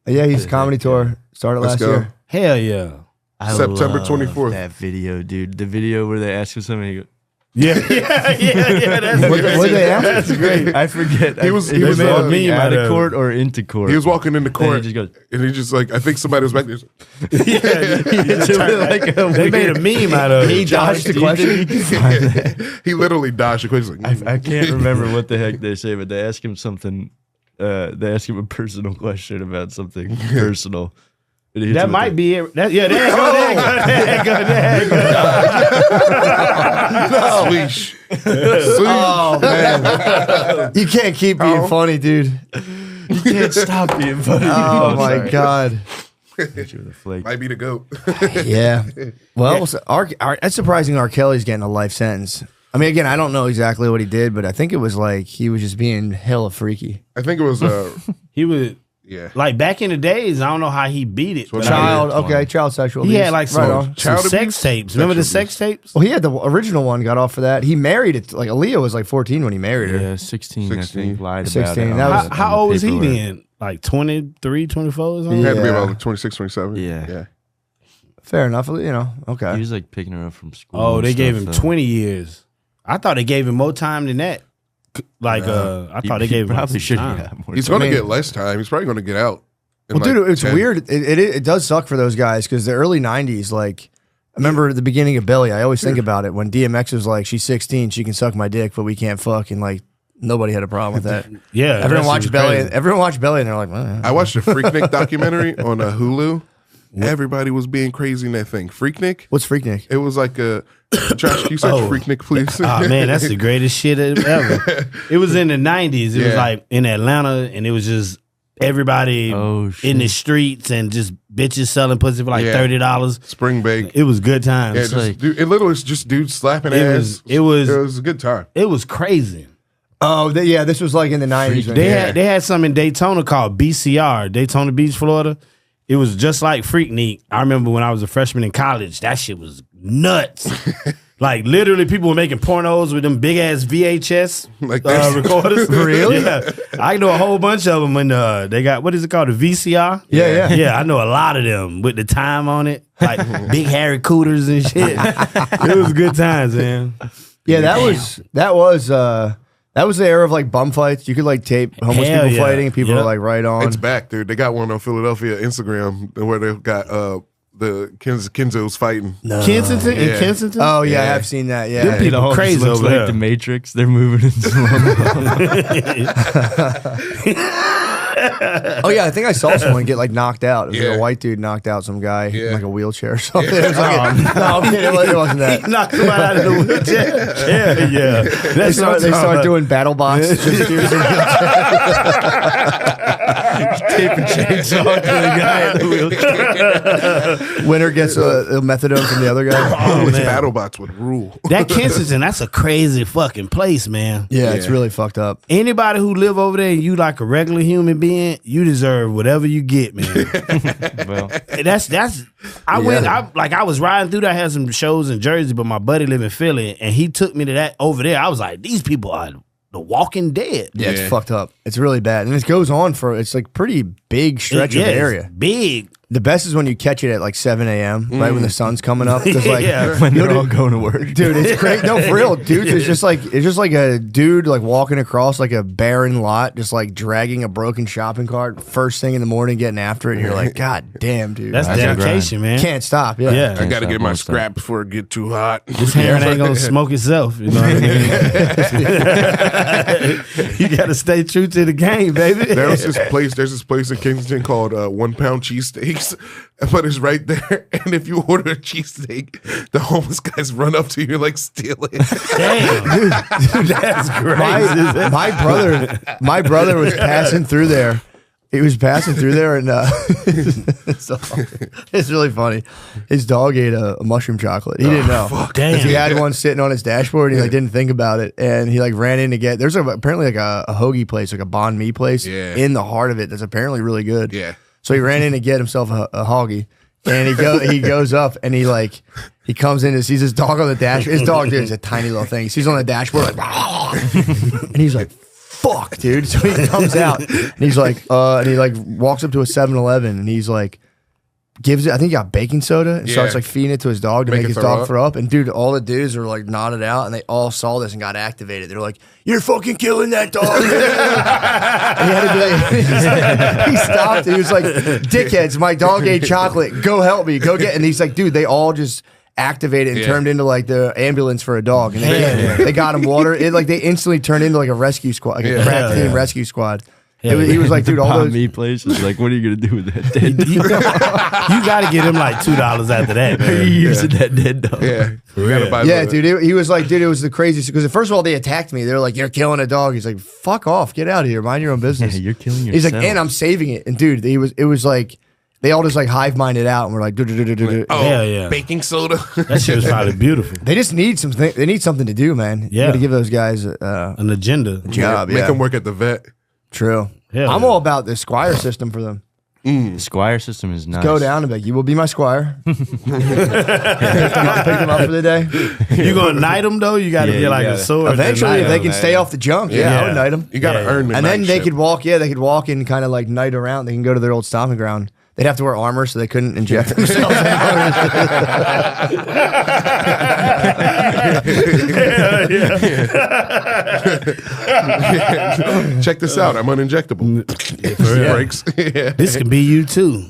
Yeah, he's comedy tour. Started Let's last go. year. Hell yeah. I September love 24th. That video, dude. The video where they ask him something. He goes, Yeah. That's What they ask? That's great. I forget. He was- It he was, made uh, him being meme out out of of court or into court. He was walking into And court he just goes, and he just like, I think somebody was back there. They made a meme out of He it. dodged the question. He literally dodged the question. He's like, I can't remember what the heck they say, but they ask him something. They ask him a personal question about something personal. And he hits That him with might the- be it. There you go. Sweesh. Oh, man. You can't keep being funny, dude. You can't stop being funny. Oh, my sorry. God. Hit you with a flake. Might be the GOAT. Yeah. Well, so that's surprising R. Kelly's getting a life sentence. I mean, again, I don't know exactly what he did, but I think it was like he was just being hella freaky. I think it was, He was yeah. like back in the days. I don't know how he beat it. but Child sexual he abuse. had like right some, on. some Child sex abuse? tapes. Remember the sex tapes? Well, he had the original one, got off for that. He married it. Like, Aaliyah was like 14 when he married her. Yeah, 16, I 16. think, lied 16. about it. That on was- the- How on the old was he paperwork. then? Like 23, 24 or something? He had to be Yeah. about like 26, 27. Yeah. Yeah. Fair enough. You know, okay. He was like picking her up from school. Oh, and they gave him stuff, though. 20 years. I thought they gave him more time than that. Like, I thought they He gave him probably should time. have more. He's time. going to get less time. He's probably going to get out. in Well, dude, like it's 10. weird. It does suck for those guys because the early 90s, like, I remember at the beginning of Belly, I always think about it when DMX was like, she's 16, she can suck my dick, but we can't fuck. And like, nobody had a problem with that. Yeah. Everyone that shit watched was Belly. crazy. Everyone watched Belly and they're like, I watched the Freaknik documentary on Hulu. Everybody was being crazy in that thing. Freaknik? what's Freaknik? It was like a Josh, can you search Freaknik, please? Oh man, that's the greatest shit ever. It was in the 90s. It was Yeah. like in Atlanta, and it was just everybody Oh, shit. in the streets and just bitches selling pussy for like Yeah. $30. Spring Bake. It was good times. Yeah, It, just, like- dude, it literally was just dudes slapping was- ass. it was- It was a good time. was crazy. Oh, yeah, this was like in the 90s. They right? had something in Daytona called BCR, Daytona Beach, Florida. it was just like Freaknik. I remember when I was a freshman in college, that shit was nuts. Like literally, people were making pornos with them big ass VHS Like recorders. Really? Yeah, I know a whole bunch of them. When they got what is it called, a VCR? Yeah. I know a lot of them with the time on it, like big hairy cooters and shit. It was good times, man. Yeah, that was the era of like bum fights. You could like tape homeless Hell people yeah. fighting, and people Yep. were like right on. It's back, dude. They got one on Philadelphia Instagram where they've got the Kenzo's fighting. Kensington Yeah. and Kensington. Oh yeah, I Yeah. have seen that. Yeah, Them people It all crazy just looks over like there. the Matrix. They're moving in slow mo. Oh yeah, I think I saw someone get like knocked out. It was like Yeah. a white dude knocked out some guy in Yeah. like a wheelchair or something. It was like no, I'm kidding. It wasn't that. Knock somebody out of the wheelchair. Yeah. They That's what I'm start talking about. doing battle bots. Just dudes in Taping chainsaw to the guy in the wheelchair. winner gets a methadone from the other guy. Oh, man. BattleBots would rule. That Kensington, that's a crazy fucking place, man. Yeah, it's Yeah. really fucked up. Anybody who live over there and you like a regular human being, you deserve whatever you get, man. Well, that's I was riding through there, I had some shows in Jersey, but my buddy live in Philly and he took me to that over there. I was like, these people are the Walking Dead. Yeah, Yeah. it's fucked up. It's really bad, and it goes on for it's like pretty big stretch of Yeah, the it's area. big. The best is when you catch it at like 7 a.m. right when the sun's coming up. 'Cause, like, Yeah. when they're all going to work. dude, it's great. No, for real, dude. It's just like a dude like walking across like a barren lot, just like dragging a broken shopping cart first thing in the morning, getting after it. And you're like, God damn, dude, That's I dedication, man. can't stop. Yeah, Yeah. I got to stop, get my won't stop. scrap before it get too hot. This hair ain't gonna smoke itself. You know what I mean? You gotta stay true to the game, baby. There's this place in Kensington called 1 Pound Cheesesteaks, but it's right there. And if you order a cheesesteak, the homeless guys run up to you and like steal it. Damn, that's crazy. my brother was passing through there. He was passing through there, and so, it's really funny. His dog ate a mushroom chocolate. He didn't know. 'Cause Damn. he had one sitting on his dashboard, and he like didn't think about it, and he like ran in to get. There's apparently like a hoagie place, like a banh mi place, Yeah. in the heart of it that's apparently really good. Yeah. So he ran in to get himself a hoggy, and he goes up and he comes in and sees his dog on the dashboard. His dog, dude, is a tiny little thing. He sees on the dashboard like, and he's like, fuck, dude. So he comes out and he's like, and he like walks up to a 7-Eleven and he's like, gives it, I think he got baking soda and starts Yeah. like feeding it to his dog to Make make it his throw dog up. throw up. And dude, all the dudes are like nodded out and they all saw this and got activated. They're like, you're fucking killing that dog. And he had to be like, he stopped and he was like, dickheads, my dog ate chocolate. Go help me. Go get. And he's like, dude, they all just activated and Yeah. turned into like the ambulance for a dog. And they got him water. It like they instantly turned into like a rescue squad, like a Yeah. crack team rescue squad. He was like, dude, all Banh those. mi place is like, what are you gonna do with that dead dog? You gotta get him like $2 after that, Are you man. using that dead dog? Yeah. You gotta buy Yeah, the- dude, he was like, dude, it was the craziest. Because first of all, they attacked me. They were like, "You're killing a dog." He's like, "Fuck off, get out of here, mind your own business." Yeah, you're killing He's like, yourself. "And I'm saving it." And dude, it was like they all just like hive minded out and were like, "Do-do-do-do-do-do." Oh, Hell yeah. baking soda. That shit was probably beautiful. They just need something. They need something to do, man. Yeah. You got to give those guys An agenda. job. Make Yeah, them work at the vet. true. Hell I'm yeah. all about the squire system for them. The Squire system is nice. Go down and be like, "You will be my squire." Pick them up for the day. You gonna knight them though? You gotta Yeah, get you like a gotta. sword. to Eventually, knight if they 'em. can stay off the junk, yeah, I Yeah. would knight them. You gotta Yeah. earn the And then night they shift. could walk. Yeah, they could walk and kind of like night around. They can go to their old stomping ground. They'd have to wear armor so they couldn't inject themselves. Check this out. I'm uninjectable. Breaks. Yeah. This can be you too.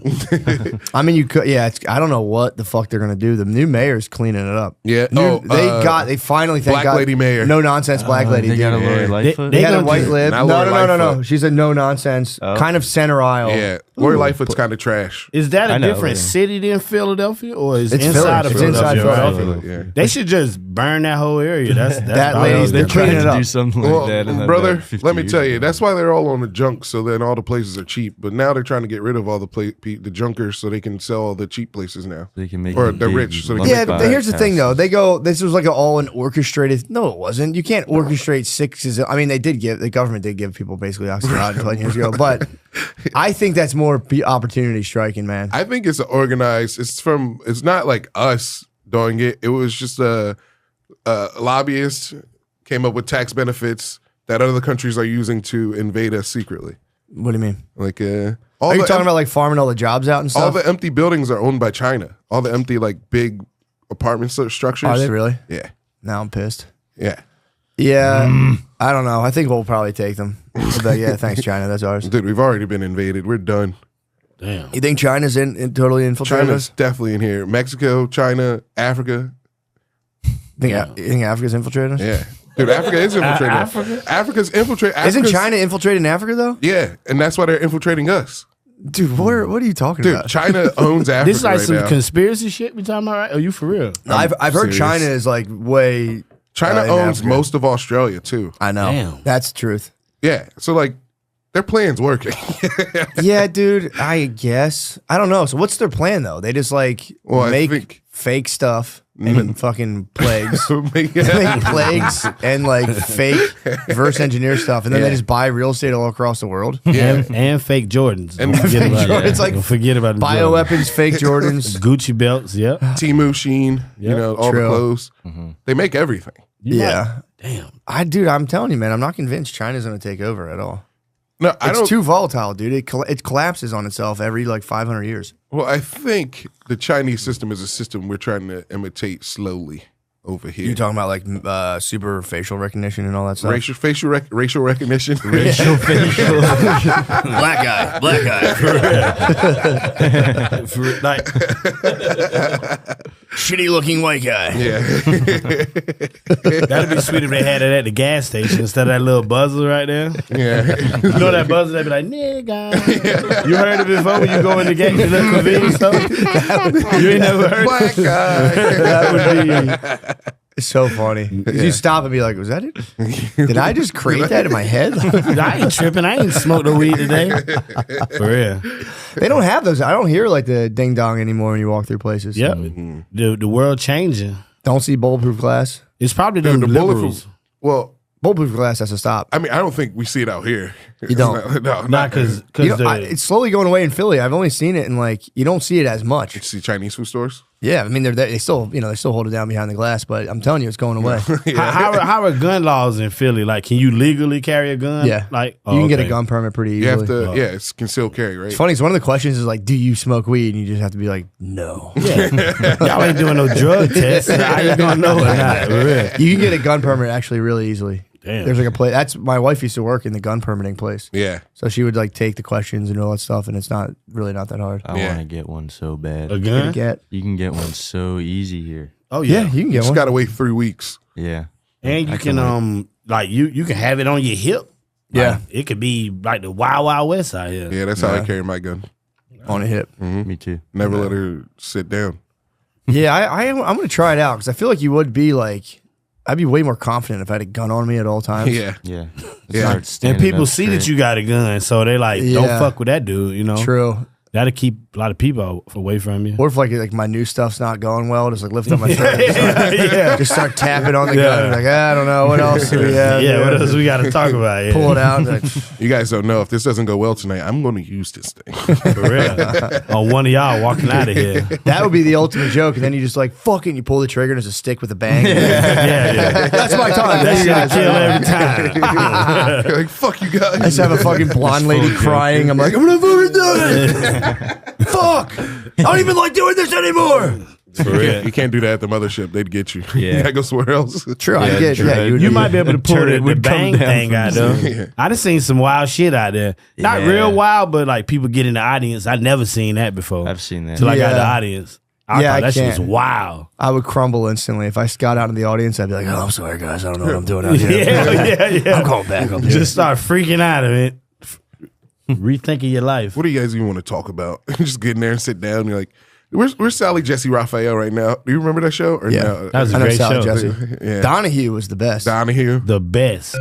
I mean, you could. Yeah, I don't know what the fuck they're gonna do. The new mayor's cleaning it up. Yeah. They finally thank Black God, lady mayor. No nonsense black lady. They got a dude. Lori Yeah. Lightfoot. They had a gonna white do- lib. Not No, Lori no, no, no, no. Lightfoot. She's a no nonsense, kind of center aisle. Yeah. Lori Lightfoot's kind of trash. Is that a I know, different yeah. city than Philadelphia, or is It's inside Philly. of It's inside Philadelphia? Philadelphia. Yeah. They should just burn that whole area. That's That all lady's they're been trying cleaning to it do up. something like Well, that. And then brother, about 50 let me years tell you, ago. that's why they're all on the junk. So then all the places are cheap. But now they're trying to get rid of all the junkers so they can sell all the cheap places now. They can make Or it they're big rich, so they can Yeah, Like but here's the thing though. They go. This was like all an orchestrated. No, it wasn't. You can't orchestrate sixes. I mean, the government did give people basically Oxycontin 20 years ago, but I think that's more opportunity striking, man. I think it's organized. It's not like us doing it. It was just a lobbyist came up with tax benefits that other countries are using to invade us secretly. What do you mean? Like, are you talking about like farming all the jobs out and stuff? all the empty buildings are owned by China. All the empty like big apartment structures. Are they really? Yeah. Now I'm pissed. Yeah. Yeah, I don't know. I think we'll probably take them. But yeah, thanks, China. That's ours. Dude, we've already been invaded. We're done. Damn. You think China's in totally infiltrated China's us? definitely in here. Mexico, China, Africa. You think Africa's infiltrated us? Yeah. Dude, Africa is infiltrating us. Africa? Africa's infiltrating. Isn't China infiltrating Africa though? Yeah, and that's why they're infiltrating us. Dude, what are you talking Dude, about? China owns Africa This is like right some now. conspiracy shit we talking about, right? Are you for real? I've heard serious. China is like way. China in owns Africa. most of Australia too. I know. Damn. That's the truth. Yeah, so like their plan's working. Yeah, dude. I guess I don't know. So what's their plan though? They just like Well, I make think- fake stuff and fucking plagues. Make Yeah. plagues and like fake reverse engineer stuff, and then they just buy real estate all across the world. And fake Jordans. And Don't forget fake about Jordans, that. like Don't forget about the Bioweapons, fake Jordans. Jordans. Gucci belts, yep. Temu, Sheen, you Yep. know, all True. the clothes. They make everything. You might- Yeah, Damn. I'm telling you, man, I'm not convinced China's going to take over at all. No, I It's don't. too volatile, dude. It collapses on itself every like 500 years. Well, I think the Chinese system is a system we're trying to imitate slowly over here. You talking about like super facial recognition and all that stuff? racial recognition. Facial. Black guy. Like, Shitty looking white guy. Yeah. that'd be sweet if they had it at the gas station instead of that little buzzer right there. Yeah. You know that buzzer? They'd be like, nigga. You heard it before when you go in the gas, you look convenience store? You ain't never heard Black it? guy. That would be it's so funny. You stop and be like, was that it? Did I just create that in my head? I ain't tripping. I ain't smoked no weed today. For real. They don't have those. I don't hear like the ding dong anymore when you walk through places. Yep. The world changing. Don't see bulletproof glass. It's probably them The liberals. bulletproof. Well, Bulletproof glass has to stop. I mean, I don't think we see it out here. You don't? No, Not because You know, it's slowly going away in Philly. I've only seen it, and like you don't see it as much. You see Chinese food stores? Yeah, I mean they still hold it down behind the glass, but I'm telling you, it's going away. how are gun laws in Philly? Like, can you legally carry a gun? Yeah, Like, you can get a gun permit pretty You easily. have to, it's concealed carry, right? It's funny. So one of the questions is like, do you smoke weed? And you just have to be like, no. Yeah. Y'all ain't doing no drug tests. How you gonna know or not? For real. You can get a gun permit actually really easily. Damn. There's like a place. That's my wife used to work in the gun permitting place. Yeah. So she would like take the questions and all that stuff, and it's not that hard. I Yeah. want to get one so bad. A gun? You can get one so easy here. Oh Yeah, yeah. you can You get just one. got to wait 3 weeks. Yeah. And you I can can like you can have it on your hip. Yeah. Like, it could be like the Wild Wild West out here. Yeah, that's how I carry my gun. On a hip. Me too. Never let her sit down. Yeah, I'm going to try it out because I feel like you would be like, I'd be way more confident if I had a gun on me at all times. Yeah. Yeah. Yeah. And people see that you got a gun, so they like, don't Yeah. fuck with that dude, you know? True. That'll keep a lot of people away from you. Or if like my new stuff's not going well, just like lift up my shirt and Yeah. just start tapping on the Yeah. gun. Like, I don't know. What else do we have? Yeah, here? what else we got to talk about? Yeah. Pull it out. And like, You guys don't know if this doesn't go well tonight, I'm going to use this thing. For real. Or one of y'all walking out of here. that would be the ultimate joke. And then you just like, fucking, you pull the trigger and there's a stick with a bang. Yeah. That's my time. That You shit'll guys- kill every time. You're like, fuck you guys. I just have a fucking blonde lady crying. I'm like, I'm gonna fucking do it. Fuck! I don't even like doing this anymore. For real. You can't do that at the mothership. They'd get you. Yeah. You gotta go somewhere else. True, I Yeah, get. true. Yeah, You might be able to pull Turret the would come bang down thing from out the though. I done seen some wild shit out there. Not Yeah. real wild, but like people get in the audience. I never seen that before. I've seen that. Till I got in the Yeah. audience. I Yeah, thought I that shit was can't. wild. I would crumble instantly if I got out in the audience. I'd be like, "Oh, I'm sorry, guys. I don't know what I'm doing out here. Yeah. I'm going back up here." Just start freaking out of it. Rethinking your life. What do you guys even want to talk about? Just get in there and sit down. And you're like, where's Sally Jesse Raphael right now? Do you remember that show? Or Yeah. no? That was a I know great Sally show. Jesse. Yeah. Donahue was the best. Donahue. The best.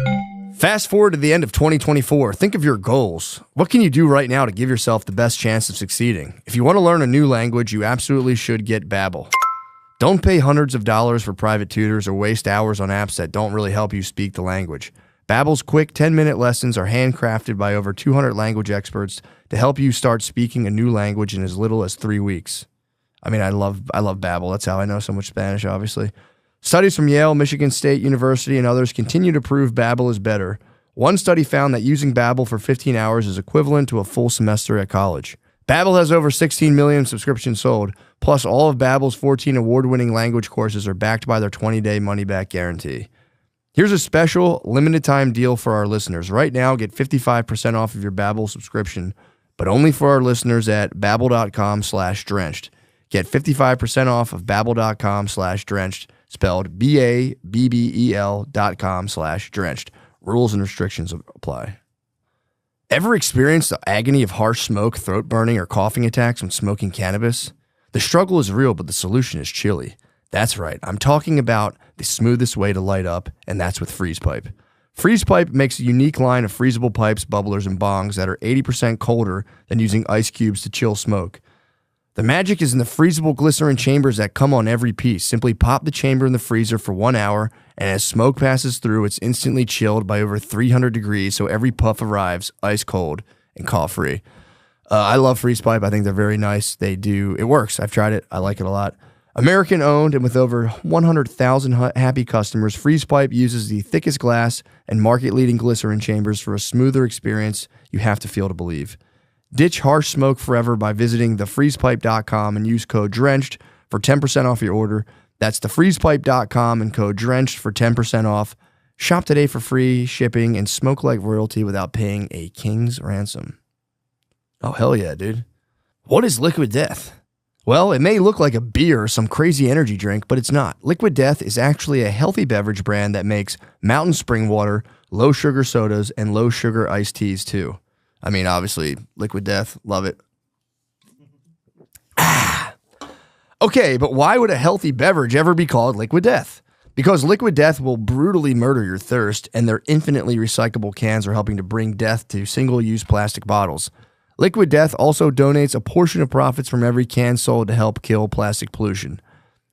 Fast forward to the end of 2024. Think of your goals. What can you do right now to give yourself the best chance of succeeding? If you want to learn a new language, you absolutely should get Babbel. Don't pay hundreds of dollars for private tutors or waste hours on apps that don't really help you speak the language. Babbel's quick 10-minute lessons are handcrafted by over 200 language experts to help you start speaking a new language in as little as 3 weeks. I mean, I love Babbel. That's how I know so much Spanish, obviously. Studies from Yale, Michigan State University, and others continue to prove Babbel is better. One study found that using Babbel for 15 hours is equivalent to a full semester at college. Babbel has over 16 million subscriptions sold, plus all of Babbel's 14 award-winning language courses are backed by their 20-day money-back guarantee. Here's a special limited-time deal for our listeners. Right now, get 55% off of your Babbel subscription, but only for our listeners at babbel.com/drenched. Get 55% off of babbel.com/drenched, spelled BABBEL.com/drenched. Rules and restrictions apply. Ever experienced the agony of harsh smoke, throat burning, or coughing attacks when smoking cannabis? The struggle is real, but the solution is chili. That's right, I'm talking about the smoothest way to light up, and that's with Freeze Pipe. Freeze Pipe makes a unique line of freezable pipes, bubblers, and bongs that are 80% colder than using ice cubes to chill smoke. The magic is in the freezable glycerin chambers that come on every piece. Simply pop the chamber in the freezer for 1 hour, and as smoke passes through, it's instantly chilled by over 300 degrees, so every puff arrives ice cold and cough-free. I love Freeze Pipe. I think they're very nice. It works. I've tried it. I like it a lot. American owned and with over 100,000 happy customers, Freeze Pipe uses the thickest glass and market-leading glycerin chambers for a smoother experience you have to feel to believe. Ditch harsh smoke forever by visiting thefreezepipe.com and use code DRENCHED for 10% off your order. That's thefreezepipe.com and code DRENCHED for 10% off. Shop today for free shipping and smoke like royalty without paying a king's ransom. Oh, hell yeah, dude. What is Liquid Death? Well, it may look like a beer or some crazy energy drink, but it's not. Liquid Death is actually a healthy beverage brand that makes mountain spring water, low-sugar sodas, and low-sugar iced teas, too. I mean, obviously, Liquid Death, love it. Okay, but why would a healthy beverage ever be called Liquid Death? Because Liquid Death will brutally murder your thirst, and their infinitely recyclable cans are helping to bring death to single-use plastic bottles. Liquid Death also donates a portion of profits from every can sold to help kill plastic pollution.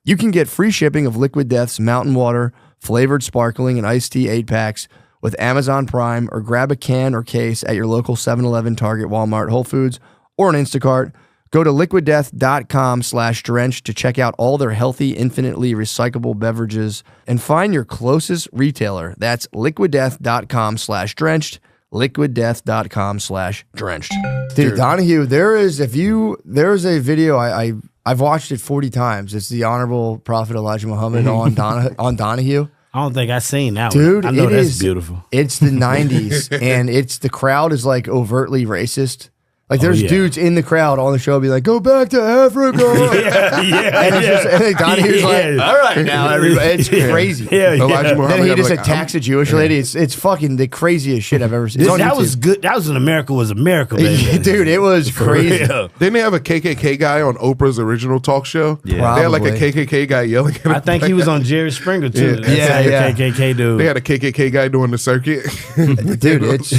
You can get free shipping of Liquid Death's mountain water, flavored sparkling, and iced tea 8-packs with Amazon Prime, or grab a can or case at your local 7-Eleven, Target, Walmart, Whole Foods, or an Instacart. Go to liquiddeath.com/drenched to check out all their healthy, infinitely recyclable beverages and find your closest retailer. That's liquiddeath.com/drenched. liquiddeath.com/drenched. Dude, Donahue, there's a video I've watched it 40 times. It's the Honorable Prophet Elijah Muhammad on Donahue. I don't think I've seen that Dude, one. I know that's beautiful. It's the 90s, and the crowd is like overtly racist. Like there's dudes in the crowd on the show be like, "Go back to Africa." And Donahue's like, "All right, now everybody." It's crazy. Then he just attacks a Jewish lady. It's fucking the craziest shit I've ever seen. That was good. That was when America was America, baby. Dude, it was crazy. Didn't they have a KKK guy on Oprah's original talk show? Yeah, they had like a KKK guy yelling at him. I think he was on Jerry Springer too. Yeah. KKK dude. They had a KKK guy doing the circuit. Dude, it's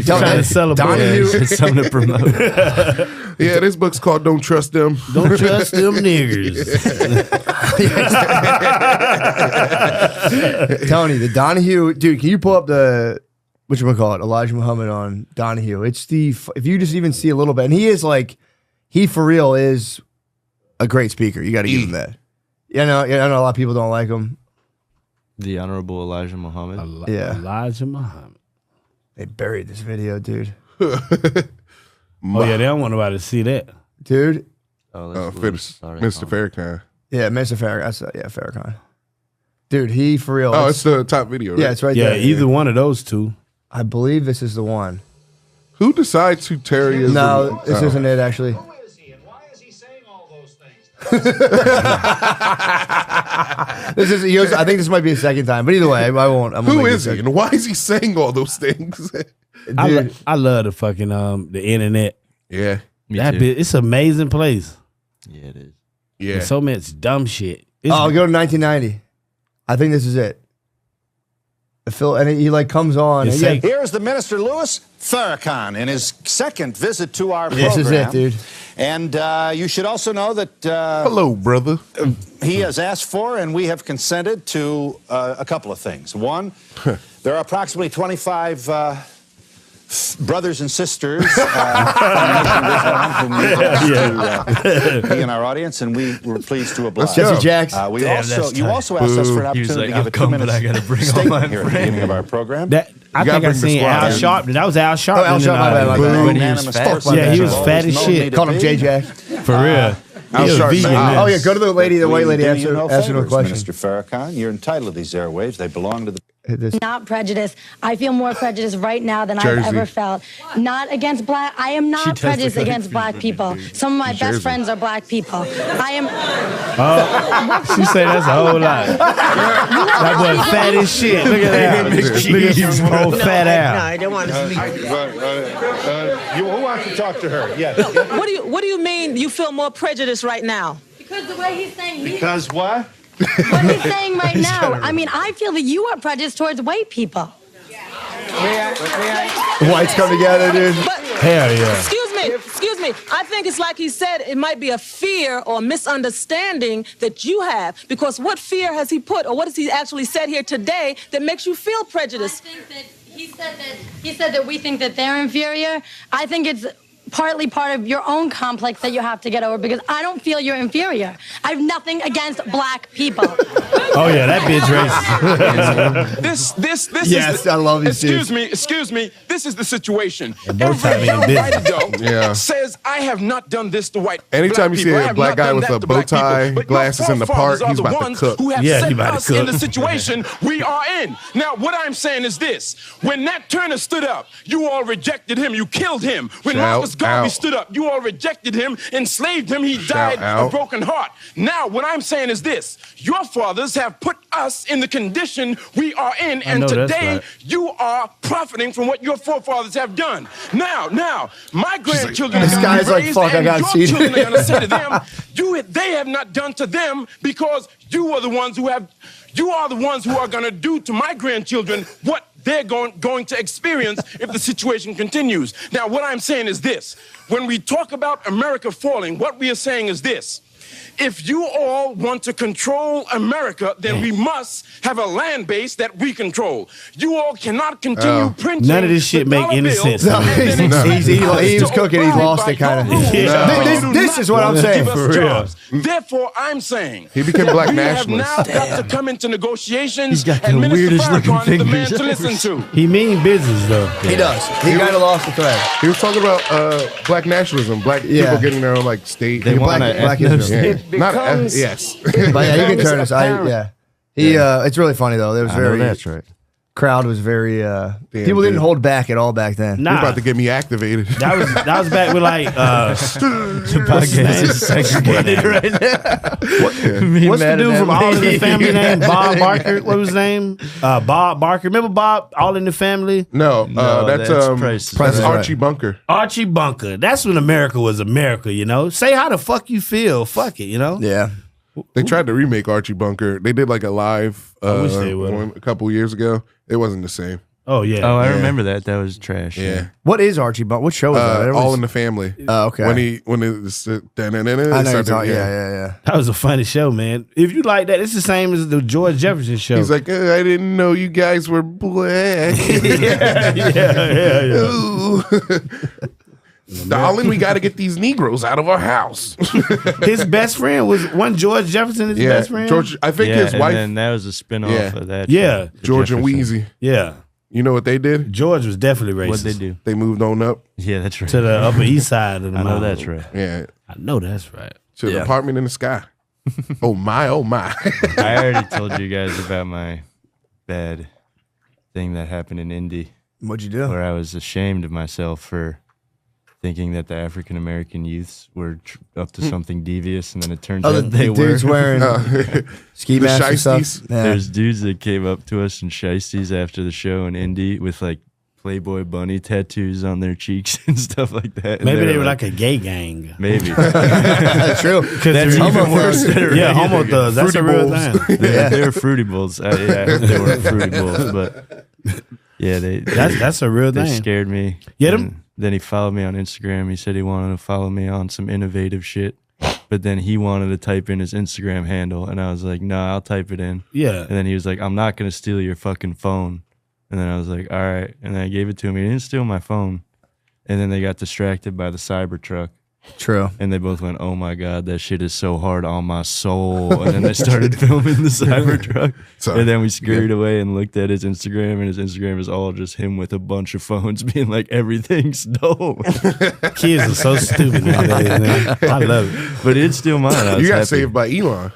trying to celebrate. Donahue, something to promote. Yeah, this book's called "Don't Trust Them." Don't trust them niggers. Tony, the Donahue dude. Can you pull up the whatchamacallit, Elijah Muhammad on Donahue? It's if you just even see a little bit, and he for real is a great speaker. You got to give him that. I know a lot of people don't like him. The Honorable Elijah Muhammad. Elijah Muhammad. They buried this video, dude. Oh yeah, they don't want nobody to see that, dude. Mr. Farrakhan. Yeah, Mr. Farrakhan. Farrakhan. Dude, he for real. Oh, it's the top video. Right? Yeah, it's right there. Yeah, either one of those two. I believe this is the one. Who decides who Terry is? No, this isn't it actually. Who is he and why is he saying all those things? I think this might be a second time, but either way, I won't. Who is he and why is he saying all those things? I love the fucking the internet. Yeah, it's an amazing place. Yeah, it is. Yeah, there's so much dumb shit. I'll go to 1990. I think this is it. And he like comes on. Here's the Minister Louis Farrakhan in his second visit to our program. This is it, dude. And you should also know that hello, brother. He has asked for, and we have consented to a couple of things. One, There are approximately 25 brothers and sisters whom we to be in our audience, and we were pleased to oblige. Jesse Jacks. You also asked us for an opportunity to give a 2-minute statement here at the beginning of our program. I think I seen Al Sharpton. That was Al Sharpton. Al Sharpton. When he was fat. Yeah, he was fat as shit. Called him J-Jack. For real. Oh yeah, go to the white lady. Ask her a question. Mr. Farrakhan, you're entitled to these airwaves. They belong to the. Not prejudice. I feel more prejudice right now than I've ever felt. Not against black. I am not prejudiced against black people. Some of my best friends are black people. I am. She said that's a whole lot. That boy fat as shit. Look at that. Look at his whole fat out. No, I don't want to speak. Who wants to talk to her? Yes. What do you mean you feel more prejudice right now? Because the way he's saying. Because what? What he's saying right now. I mean, I feel that you are prejudiced towards white people. Whites come together, dude. But, hell yeah. Excuse me. I think it's like he said, it might be a fear or misunderstanding that you have. Because what fear has he put, or what has he actually said here today that makes you feel prejudiced? I think that he said that we think that they're inferior. I think it's partly part of your own complex that you have to get over, because I don't feel you're inferior. I have nothing against black people. Oh yeah, that bitch racist. This Yes, I love you. Excuse me. This is the situation. both time Every being white business. adult says, I have not done this to white. Anytime black you see people. I a have black not guy done with that a to bow black people. tie, But your glasses in the forefathers park, are he's the about to ones cook. Who have Yeah, he set about to us cook. in the situation we are in. Now, what I'm saying is this: when Nat Turner stood up, you all rejected him. You killed him. When Shout Marcus Garvey out. stood up, you all rejected him, enslaved him. He died out. a broken heart. Now, what I'm saying is this: your fathers have put us in the condition we are in, and know that's today right. you are profiting from what your forefathers have done. Now, my grandchildren This are going guy's to be like, raised, fuck, I and got your seated. children are going to say to them, they have not done to them, because you are the ones who are going to do to my grandchildren what they're going to experience if the situation continues. Now, what I'm saying is this: when we talk about America falling, what we are saying is this: if you all want to control America, then we must have a land base that we control. You all cannot continue printing. None of this shit the make dollar any bill sense. and then No. expect He us was to cooking, he abide lost by it kinda. your rules. Yeah. You do This not is what I'm want to saying. give us For real. jobs. Therefore, I'm saying He became black we nationalist. have now got to come into negotiations, He's got and the Minister weirdest looking Farrakhan is the man fingers to ever listen to. He mean business though. He does. He kind of lost the thread. He was talking about black nationalism, black Yeah. people getting their own like state. They want Black, an black ethno Israel. yeah. Not becomes- yes. But yeah, you can becomes turn us. apparent. He, it's really funny though. There was I know very. that's right. Crowd was very. People didn't dude. hold back at all back then. Nah, You're about to get me activated. that was back with like The podcast is segregated right now. what's the dude from All in the Family name? Bob Barker. What was his name? Bob Barker. Remember Bob? All in the Family. No, No, that's Price is that's Right. Archie Bunker. Archie Bunker. That's when America was America. You know, say how the fuck you feel. Fuck it. You know. Yeah. They tried to remake Archie Bunker. They did like a live wish they would've. one a couple years ago. It wasn't the same. Oh yeah. Oh, I Yeah. remember that. That was trash. Yeah, What is Archie Bunker? What show is that? It All was- in the Family. Oh, okay. When it's I know you're talking. Yeah. That was a funny show, man. If you like that, it's the same as the George Jefferson show. He's like, I didn't know you guys were black. yeah. Ooh. Darling, we got to get these Negroes out of our house. His best friend was one George Jefferson. His yeah, best friend. George. I think Yeah, his and wife, then that was a spin-off Yeah. of that. Yeah. show, the George and Jefferson. Wheezy. Yeah, You know what they did? George was definitely racist. What'd they do? They moved on up. Yeah, that's right. To the Upper East Side of the I know mountain. that's right. Yeah, I know that's right. to the apartment in the sky. Oh my, oh my. I already told you guys about my bad thing that happened in Indy, What'd you do? where I was ashamed of myself for thinking that the African American youths were up to something devious, and then it turns Oh, out they the were. dudes wearing ski the masks and stuff. shiesties. Yeah. There's dudes that came up to us in shiesties after the show in Indy with like Playboy bunny tattoos on their cheeks and stuff like that. And Maybe they were like a gay gang. maybe. That's true. That's they're even homo worse thugs. than a Yeah, regular homo gang. thugs. That's a Fruity real Bowls. thing. They were Fruity Bowls. I hope they weren't Fruity Bowls, but yeah, That's a real they thing. scared me. Yeah, them- And then he followed me on Instagram. He said he wanted to follow me on some innovative shit, but then he wanted to type in his Instagram handle, and I was like, no, I'll type it in. Yeah. And then he was like, I'm not gonna steal your fucking phone. And then I was like, all right. And then I gave it to him. He didn't steal my phone. And then they got distracted by the Cybertruck. True. And they both went, oh my God, that shit is so hard on my soul. And then they started filming the Cybertruck. And then we scurried away and looked at his Instagram, and his Instagram is all just him with a bunch of phones being like, everything's dope. Kids are so stupid nowadays, man. I love it. But it's still mine. You got saved by Elon.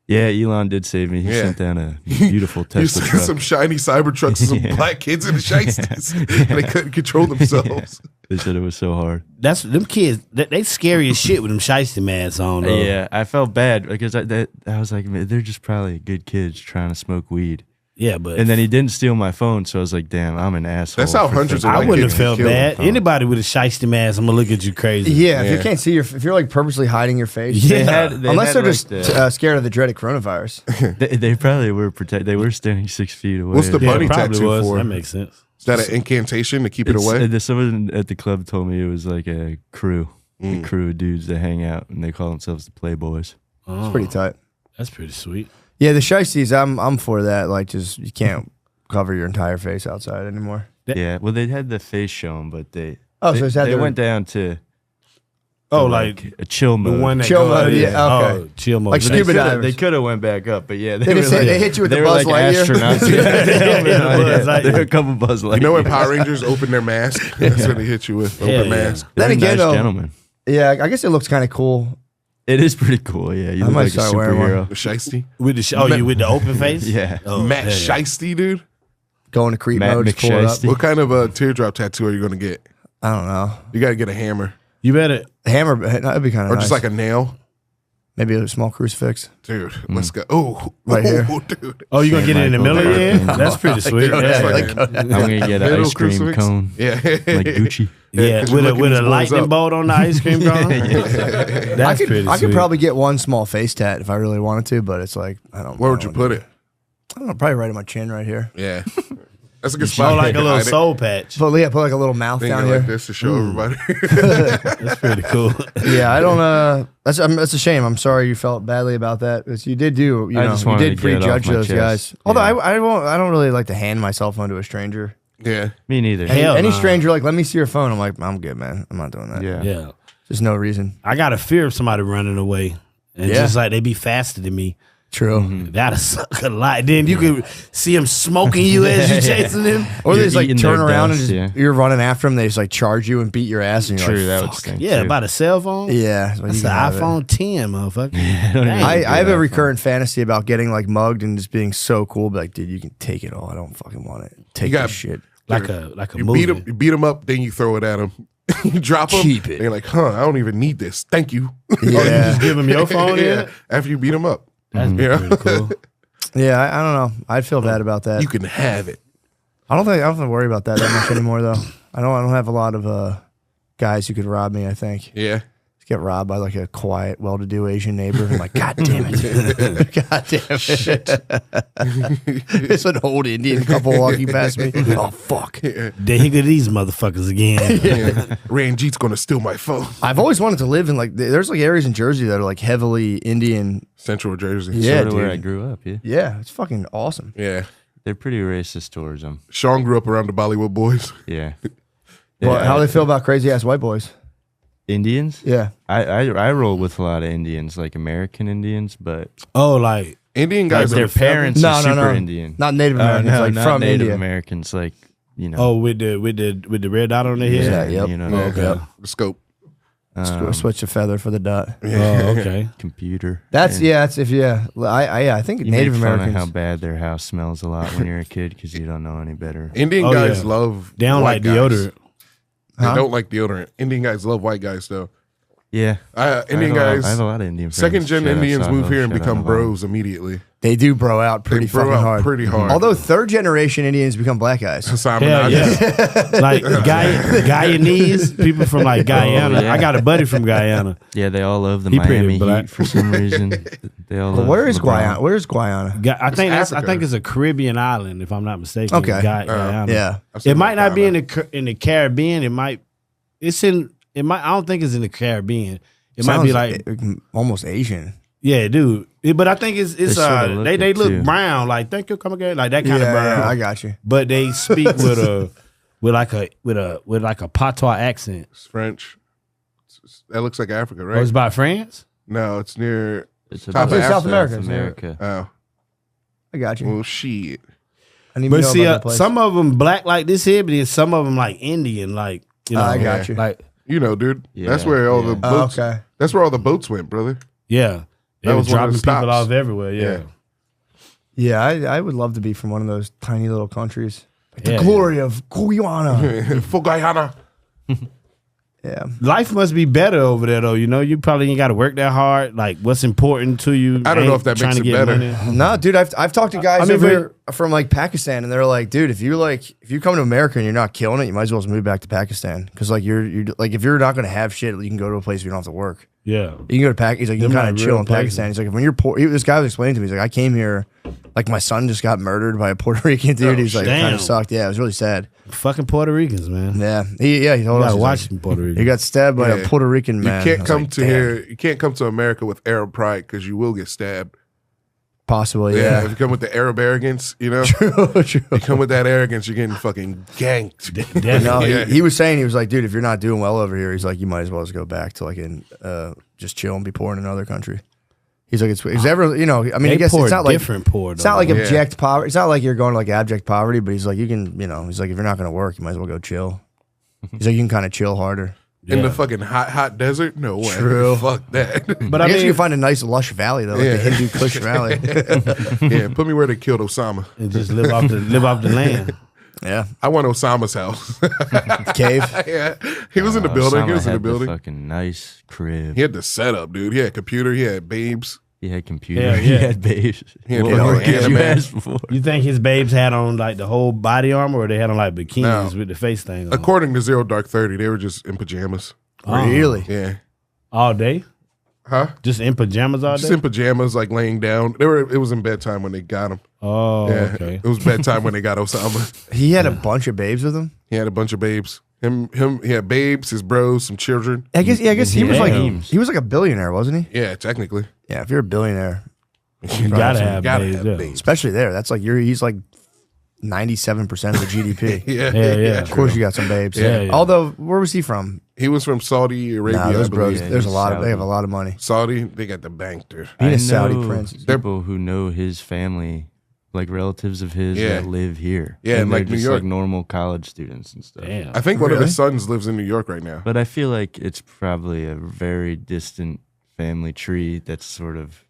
Yeah, Elon did save me. He sent down a beautiful Tesla You sent truck. some shiny Cybertrucks and some black kids in the shiesties. And they couldn't control themselves. They said it was so hard. That's them kids. They scary as shit with them shiesty masks on. Though. Yeah, I felt bad because I was like, man, they're just probably good kids trying to smoke weed. Yeah, but and then he didn't steal my phone, so I was like, damn, I'm an asshole. That's how hundreds of I white wouldn't kids have felt get bad. killed. Anybody with a shiesty mask, I'm gonna look at you crazy. Yeah, if you can't see if you're like purposely hiding your face. Yeah. Unless they're just scared of the dreaded coronavirus. They probably were protected. They were standing 6 feet away. What's the bunny probably tattoo was. for? That makes sense. Is that an incantation to keep it away? Someone at the club told me it was like a crew. A crew of dudes that hang out, and they call themselves the Playboys. It's pretty tight. That's pretty sweet. Yeah, the shiesties, I'm for that. Like, just you can't cover your entire face outside anymore. Yeah, well, they had the face shown, but they went down to like a chill mode. The one that Chill goes- mode, yeah, okay. Oh, chill mode. Like But scuba divers. They could have went back up, but yeah, They hit you with the were Buzz like Lightyear? astronauts. There were a couple Buzz Lightyear. You know when Power Rangers open their mask? That's what they hit you with. Open mask. Then They're again, nice though, gentlemen. yeah, I guess it looks kind of cool. It is pretty cool. Yeah, you I look might like a start wearing one. superhero. The shiesty. with the you with the open face? Yeah. Oh, Matt yeah. Shiesty, dude. Go into creep Matt mode, just pull it up. McShiesty. What kind of teardrop tattoo are you going to get? I don't know. You got to get a hammer. You better. Hammer, that'd be kind of Or nice. just like a nail. Maybe a small crucifix. Dude, let's go. Oh, Right here. dude. Oh, you gonna get it in the middle of your head? That's pretty sweet. That's Yeah, like I'm gonna get an Little ice cream crucifix? cone, Yeah. like Gucci. yeah. 'cause With you're a looking these boys lightning up. bolt on the ice cream cone. That's pretty. I could sweet. probably get one small face tat if I really wanted to, but it's like, I don't Where would you put it? I don't know, probably right on my chin right here. Yeah. That's a good spot. Oh, like to a little hide it. soul patch. Put like a little mouth Then down you're here. like this to show everybody. That's pretty cool. Yeah, I don't. That's a shame. I'm sorry you felt badly about that. It's, you did do. You I know, just you wanted did to get it off prejudge my those chest. guys. Although Yeah. I won't. I don't really like to hand my cell phone to a stranger. Yeah. Me neither. Hell Any nah. stranger, like, let me see your phone. I'm like, I'm good, man. I'm not doing that. Yeah. Yeah. There's no reason. I got a fear of somebody running away, and Yeah. just like they be faster than me. True. That'll suck a lot. Then you could see them smoking you as you chasing them. Or they You're just like eating turn their around dust, and just, yeah. you're running after them. They just like charge you and beat your ass. And you're True, like, that would fuck. stink. Yeah, too. about a cell phone. Yeah, so That's you the can have it. iPhone 10, motherfucker. I have a recurrent fantasy about getting like mugged and just being so cool. But like, dude, you can take it all. I don't fucking want it. Take got- this shit. like a You movie. beat him up, then you throw it at him. You drop him. Keep it. And you're like, I don't even need this. Thank you. Yeah, Just give him your phone. Yeah. After you beat him up. That's Yeah. pretty cool. yeah. I don't know. I'd feel bad about that. You can have it. I don't have to worry about that much anymore, though. I don't have a lot of guys who could rob me. I think Yeah. get robbed by like a quiet, well-to-do Asian neighbor. I'm like, God damn it, God damn it! It's an old Indian couple walking past me. Oh fuck! Then here go these motherfuckers again. Yeah. Ranjit's going to steal my phone. I've always wanted to live in like there's like areas in Jersey that are like heavily Indian. Central Jersey. Yeah, Sort of where dude. I grew up. Yeah, Yeah, it's fucking awesome. Yeah. they're pretty racist towards them. Sean grew up around the Bollywood boys. Yeah. Well, how they feel about crazy ass white boys? Indians? Yeah, I roll with a lot of Indians, like American Indians, but Oh, like Indian like guys their are parents No, are no, super no. Indian. not Native Americans, no, like not from Native India. Americans, like you oh know. with the red dot on their head. Yeah, yep. You know, Yeah, okay. the scope. Switch a feather for the dot. Oh, okay. computer. That's And that's if I think You Native make fun Americans. of how bad their house smells a lot when you're a kid because you don't know any better. Indian Oh, guys yeah. love They don't white like guys. deodorant. They Huh? don't like deodorant. Indian guys love white guys though. Yeah. Indian I have guys, a lot of Indian friends. second gen Shout out Indians move Savo, here and shout out become Navon. bros immediately. They do bro out pretty They bro fucking out hard. pretty hard. Although third generation Indians become black guys. Simon Hell Nagas. yeah. Like Guyanese, people from like Guyana. yeah. I got a buddy from Guyana. Yeah, they all love the He pretty Miami black. Heat for some reason. They all But love where is LeBron. Guyana? Where's Guyana? I think I Africa. think it's a Caribbean island, if I'm not mistaken. Okay. Guyana. Yeah. I've seen It might not be Guyana. in the Caribbean. I don't think it's in the Caribbean. It might be like almost Asian. Yeah, dude. But I think it's sorta look they it look too. brown, like thank you, come again, like that kind of brown. I got you. But they speak with like a patois accent. It's French. That looks like Africa, Oh, right? it's by France? No, it's near It's Top about of South Africa. America. Oh, I got you. well, shit. I didn't even But know see, about that place. some of them black like this here, but then some of them like Indian, like you know. I got you. Like You know, dude. Yeah, That's where all the yeah. boats. Okay. That's where all the boats went, brother. yeah, they That was was one of dropping the people stops. off everywhere. Yeah. Yeah, I would love to be from one of those tiny little countries. Like Yeah, the glory of Guyana. For Guyana. Yeah. Life must be better over there, though. You know, you probably ain't got to work that hard. Like, what's important to you? I don't know ain't if that trying makes to it get better. money. No, dude, I've talked to guys I mean, over here from like Pakistan, and they're like, dude, if you come to America and you're not killing it, you might as well just move back to Pakistan because like you're like if you're not gonna have shit, you can go to a place where you don't have to work. Yeah. You can go to Pakistan. He's like, you Them can kind like of chill real in places. Pakistan. He's like, when you're poor, this guy was explaining to me, he's like, I came here, like my son just got murdered by a Puerto Rican dude. He's like, it kind damn. of sucked. Yeah, it was really sad. Fucking Puerto Ricans, man. Yeah, he told You us. gotta he's watch like, them Puerto Ricans. he got stabbed by a Yeah. Puerto Rican man. You I can't was come like, to damn. here. You can't come to America with Arab pride because you will get stabbed. Possibly, Yeah. If yeah. you come with the Arab arrogance, you know, True. you come with that arrogance, you're getting fucking ganked. No, Yeah. he was saying, he was like, dude, if you're not doing well over here, he's like, you might as well just go back to like just chill and be poor in another country. He's like, it's ever, you know, I mean, They I guess poor it's not like different poor. it's not like Yeah. abject poverty. It's not like you're going to like abject poverty, but he's like, you can, you know, he's like, if you're not going to work, you might as well go chill. He's like, you can kind of chill harder. In the fucking hot desert? No way. True. Fuck that. But I I guess you mean, can find a nice lush valley though, like the Hindu Kush Valley. Yeah, put me where they killed Osama. and just live off the land. Yeah, I want Osama's house. cave. Yeah, he was in the building. Osama He was in the had building. fucking nice crib. He had the setup, dude. He had computer. He had babes. He had computer. Yeah, He yeah. had babes. He had What fucking more could you anime. ask for? You think his babes had on like the whole body armor, or they had on like bikinis No. with the face thing on? According to Zero Dark 30, they were just in pajamas. Really? Yeah. all day? Huh? Just in pajamas all Just day? in pajamas, like laying down. It was in bedtime when they got him. Oh, Yeah. okay. It was bedtime when they got Osama. He had a bunch of babes with him. He had a bunch of babes. He had babes, his bros, some children. I guess he was like Babes. he was like a billionaire, wasn't he? Yeah, technically. Yeah, if you're a billionaire, You gotta have babes. Yeah. babes. especially there, that's like he's like 97% of the GDP. Yeah, Yeah. Of course, you got some babes. Yeah. Although, where was he from? He was from Saudi Arabia. Nah, I those believe. bros. Yeah, There's a he's lot of. They Saudi. have a lot of money. Saudi, they got the bank there. Being a I Saudi know prince. people who know his family, like relatives of his Yeah. that live here. Yeah, and like they're New just York. like normal college students and stuff. Damn. I think one of Really? his sons lives in New York right now. But I feel like it's probably a very distant family tree that's sort of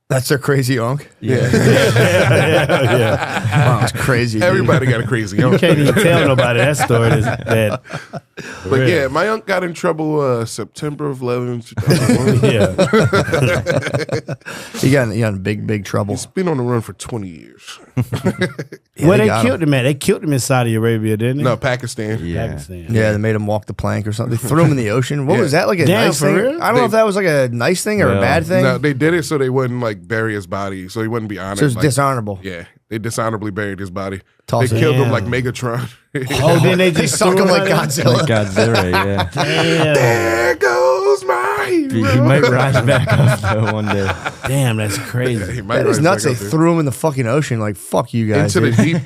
That's their crazy unk. Yeah. Wow, it's crazy. dude. Everybody got a crazy You uncle. can't even tell nobody that story. That But yeah, my uncle got in trouble September of 11, 2001. yeah. He got in big trouble. He's been on the run for 20 years. Yeah, Well, they got killed him at. They killed him in Saudi Arabia, didn't they? No, Pakistan. yeah. Pakistan. Yeah, they made him walk the plank or something. They threw him in the ocean. What Yeah. was that? Like a Damn, nice for thing? real? I don't know if that was like a nice thing or a Well, bad thing. No, they did it so they wouldn't like bury his body, so he wouldn't be honored. So it's like- dishonorable. Yeah, they dishonorably buried his body. Toss they it. killed him Damn. like Megatron. Oh, then they They just sunk threw him like out there? Godzilla. Like Godzilla, yeah. Damn. There goes my hero. He might rise back up though one day. Damn, that's crazy. He might That is rise nuts. back They up there. threw him in the fucking ocean. Like, fuck you guys. into the dude. deep,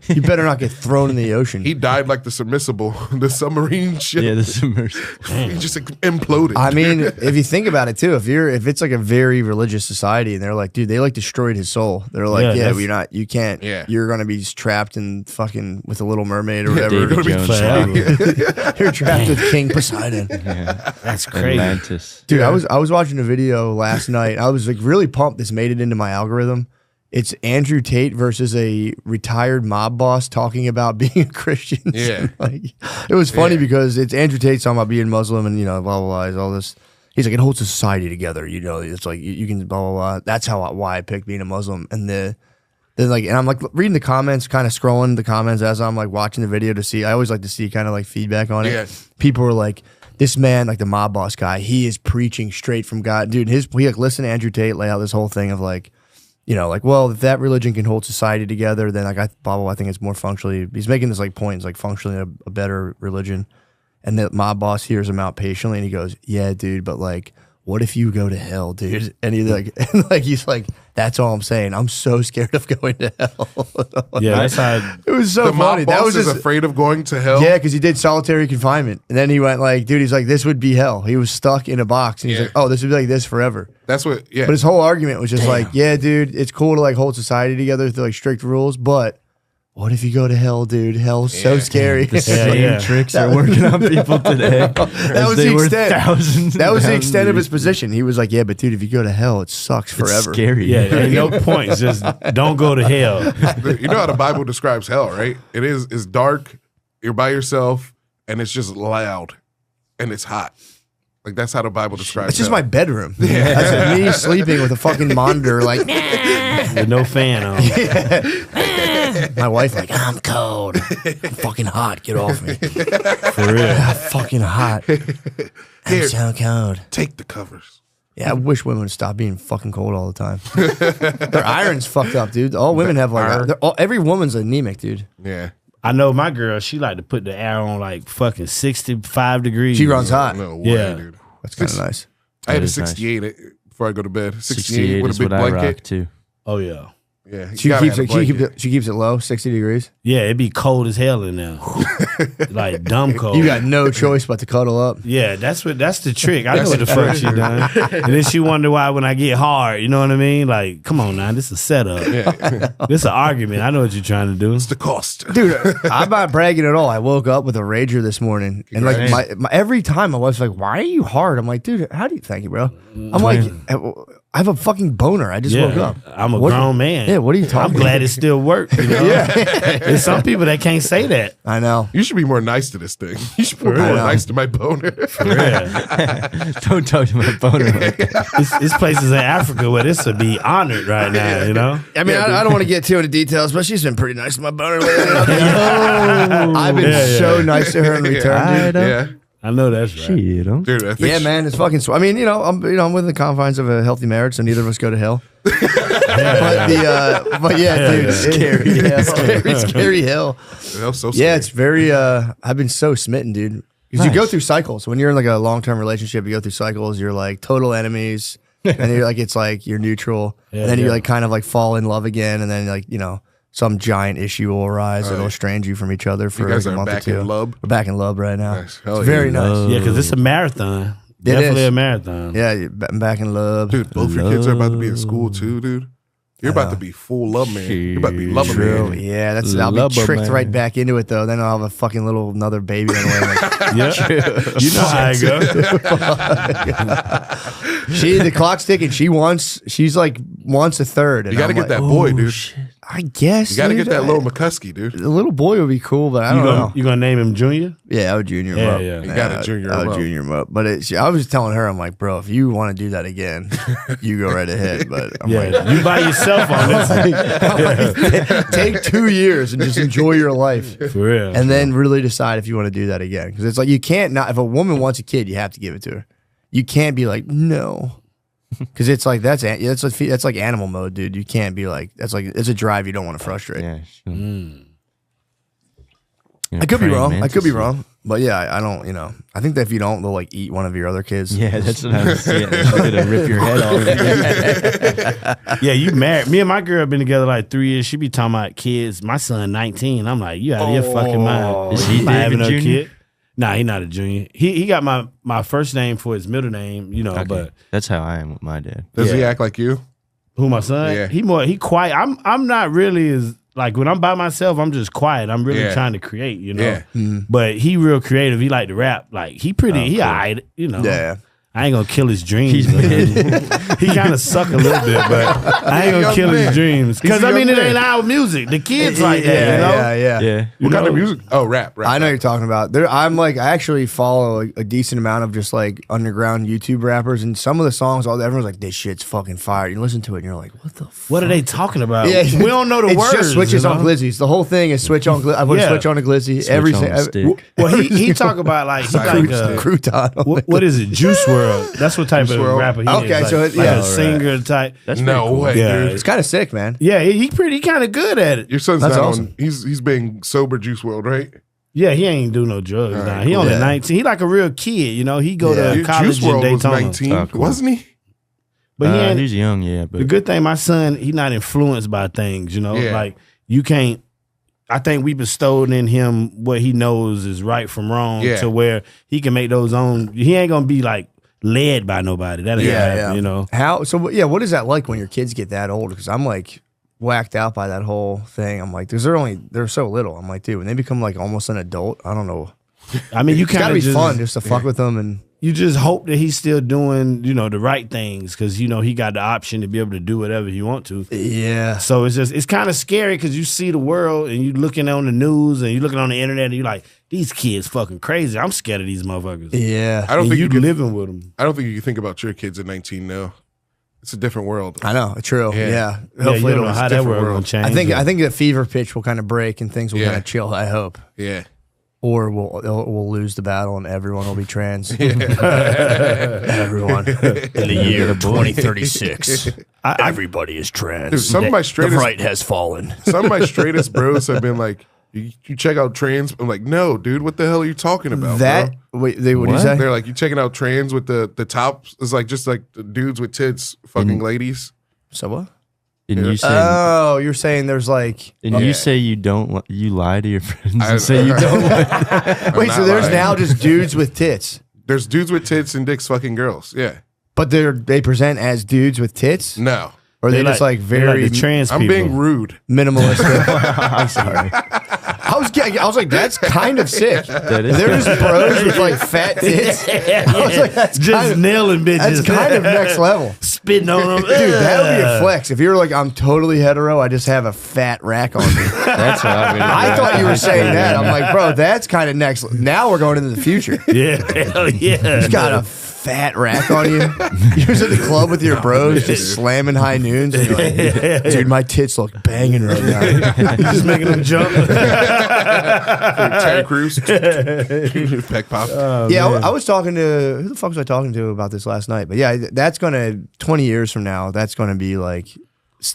dude. You better not get thrown in the ocean. He died like the submersible, the submarine ship. Yeah, the submersible. He just imploded. I mean, if you think about it too, if it's like a very religious society and they're like, dude, they like destroyed his soul. They're like, Yeah, yeah, that's- you can't. Yeah. You're gonna be trapped in fucking with a Little Mermaid or whatever. You're gonna be Forever. You're trapped with King Poseidon. That's crazy. Atlantis. Dude, I was watching a video last night. I was like really pumped. This made it into my algorithm. It's Andrew Tate versus a retired mob boss talking about being a Christian. Yeah. Like, it was funny Yeah. because it's Andrew Tate talking about being Muslim and blah blah blah, all this. He's like, it holds society together. It's like you can blah blah blah. That's why I picked being a Muslim. And then I'm like reading the comments, kind of scrolling the comments as I'm like watching the video to see. I always like to see kind of like feedback on it. Yeah. People were like, this man, like the mob boss guy, he is preaching straight from God. Dude, he like listened to Andrew Tate lay out this whole thing of like, like, well, if that religion can hold society together, then like I think it's more functionally, he's making this like point, it's like functionally a better religion. And the mob boss hears him out patiently and he goes, yeah, dude, but like, what if you go to hell, dude? And he's like, that's all I'm saying. I'm so scared of going to hell. Yeah, that's how it was so the funny. Mob That was boss is just afraid of going to hell. yeah, because he did solitary confinement, and then he went like, dude, he's like, this would be hell. He was stuck in a box, and he's like, oh, this would be like this forever. That's what. Yeah, But his whole argument was just like, yeah, dude, it's cool to like hold society together through like strict rules, but what if you go to hell, dude? Hell's so scary. The same tricks are working on people today. That was the extent. That was the extent of his position. He was like, yeah, but dude, if you go to hell, it sucks forever. It's scary. Yeah, ain't no point. Just don't go to hell. You know how the Bible describes hell, right? It's dark, you're by yourself, and it's just loud, and it's hot. Like that's how the Bible describes It's just hell. my bedroom. That's me sleeping with a fucking monitor, like With no fan on. my wife, like, I'm cold. I'm fucking hot. Get off me. For real. I'm fucking hot. I'm Here. so cold. Take the covers. Yeah, I wish women would stop being fucking cold all the time. Their iron's fucked up, dude. All women have like every woman's anemic, dude. Yeah. I know my girl, she like to put the air on like fucking 65 degrees. She runs hot. No way, Yeah. dude. That's kind of nice. I had a That is nice. 68 before I go to bed. 68 with is a big what I rock blanket. too. Oh, yeah. Yeah. you She gotta keeps have a blanket. she keeps it low, 60 degrees. Yeah, it'd be cold as hell in there. Like dumb cold. You got no choice but to cuddle up. Yeah, that's the trick. I know what the fuck she done. And then she wonder why when I get hard, you know what I mean? Like, come on now, this is a setup. Yeah. This is an argument. I know what you're trying to do. It's the cost. Dude, I'm not bragging at all. I woke up with a rager this morning, and like my every time my wife's like, "Why are you hard?" I'm like, "Dude, how do you thank you, bro?" I'm like, I have a fucking boner. I just woke up. I'm a What- grown man. Yeah, what are you talking I'm glad it still works. You know? There's some people that can't say that. I know. You should be more nice to this thing. You should be more nice to my boner. Yeah. Don't talk to my boner like that. It's places in Africa where this would be honored right now, you know? I mean, I don't want to get too into details, but she's been pretty nice to my boner lately. I've been so nice to her in return, dude. Yeah. I know that's right. Shit, huh? Dude, I think Yeah, man, it's fucking. I mean, I'm within the confines of a healthy marriage, so neither of us go to hell. But yeah, dude, scary hell. That was so scary. Yeah, it's very. I've been so smitten, dude. Because you go through cycles. When you're in like a long term relationship, you go through cycles. You're like total enemies, and you're like it's like you're neutral, and then you like kind of like fall in love again, and then like some giant issue will arise that'll estrange you from each other for You guys like a are month back or two. in love? We're back in love right now. Nice. Hell It's very yeah. nice. Yeah, because it's a marathon. It Definitely is. a marathon. Yeah, I'm back in love. Dude, both your kids are about to be in school too, dude. You're about to be full love man. You're about to be lover True. man. Yeah, I'll be Lubba, tricked man. right back into it though. Then I'll have a fucking another baby on the way. Like, Yeah. You know how it goes. the clock's ticking. She's like wants a third. And You got to I'm get that like, boy, dude. I guess You got to dude, get that little McCuskey, dude. The little boy would be cool, but I You don't know. gonna name him Junior? Yeah, I would junior him Yeah, up. yeah. You gotta junior him I would up. junior him up. But I was telling her, I'm like, bro, if you want to do that again, you go right ahead. But I'm like, You by yourself on this. take 2 years and just enjoy your life. For real. And then really decide if you want to do that again. Because it's like you can't not. If a woman wants a kid, you have to give it to her. You can't be like no, because it's like that's like animal mode, dude. You can't be like it's a drive you don't want to frustrate. Yeah. I could be wrong. I could be wrong. But yeah, I don't. I think that if you don't, they'll like eat one of your other kids. Yeah, that's what I was saying. They're gonna rip your head off. Yeah, you married. Me and my girl been together like 3 years. She be talking about kids. My son 19. I'm like, you out of your fucking mind. Is he I'm not having David no Jr.? kid. Nah, he not a junior. He got my first name for his middle name, Okay. but That's how I am with my dad. Does he Yeah. act like you? who my son? Yeah. He quiet. I'm not really as like when I'm by myself, I'm just quiet. I'm really Yeah. trying to create, Yeah. But he real creative. He like to rap. Like he pretty, he cool. alright, Yeah. I ain't gonna kill his dreams. He kind of suck a little bit, but I ain't gonna kill his dreams. Because I mean, it ain't our music. The kids like that, you know. Yeah. Yeah. What kind of music? Oh, rap. I know what you're talking about. I'm like, I actually follow a decent amount of just like underground YouTube rappers, and some of the songs, everyone's like, this shit's fucking fire. You listen to it, and you're like, what the fuck? What are they talking about? Yeah, We don't know the it's words. just switches you know? on glizzies. The whole thing is switch on. I put a Yeah. switch on a glizzy. Switch Everything. on a stick. Well, he talk about like he like Crouton. what is it? Juice WRLD. That's what type of WRLD. rapper he Okay, is. Like, so like yeah. a singer type. That's No way, Yeah. dude. It's kind of sick, man. Yeah, he kind of good at it. Your son's That's not awesome. on. He's being sober Juice WRLD, right? Yeah, he ain't do no drugs. Nah. He only 19. He like a real kid, you know. He go to college Juice WRLD in was Daytona. 19, wasn't he? But he's young, yeah. But the good thing, my son, he not influenced by things, you know. Yeah. Like you can't. I think we bestowed in him what he knows is right from wrong to where he can make those own. He ain't gonna be like led by nobody. That ain't happen, you know. How? So what is that like when your kids get that old? Because I'm like whacked out by that whole thing. I'm like, they're so little. I'm like, dude, when they become like almost an adult, I don't know. I mean, you it's gotta kind be of fun just to fuck with them and. You just hope that he's still doing, you know, the right things because, you know, he got the option to be able to do whatever he want to. Yeah. So it's kind of scary because you see the world and you looking on the news and you looking on the internet and you're like, these kids fucking crazy. I'm scared of these motherfuckers. Yeah. I don't think you living with them. I don't think you can think about your kids at 19 now. It's a different world. I know. True. Yeah. Hopefully, you don't know how that world will change. I think the fever pitch will kind of break and things will kind of chill. I hope. Yeah. Or we'll lose the battle and everyone will be trans. Everyone in the year 2036, everybody is trans. Dude, some of my straightest, the right has fallen. Some of my straightest bros have been like, "You check out trans." I'm like, "No, dude, what the hell are you talking about?" That bro? wait, what do you say? They're like, "You checking out trans with the tops?" It's like just like the dudes with tits, fucking ladies. So what? And you say, you're saying there's like, and you say you don't, you lie to your friends and say you don't. Wait, so there's now just dudes with tits. There's dudes with tits and dicks fucking girls. Yeah, but they present as dudes with tits. No, or they just like very like the trans. I'm people. being rude, minimalistic. I'm sorry. I was like, that's kind of sick. They're just bros with like fat tits. I was like, that's just kind of, nailing bitches. That's kind of next level. Spitting on them. Dude, that would be a flex. If you're like, I'm totally hetero, I just have a fat rack on me. That's what I thought you were saying that. I'm like, bro, that's kind of next. Now we're going into the future. Yeah, hell yeah. You got a fat rack on you. You're at the club with your bros, just slamming high noons. And you're like, dude, my tits look banging right now. You're just making them jump. Terry Crews, Peck Pop. I was talking to who the fuck was I talking to about this last night? But yeah, that's gonna 20 years from now. That's gonna be like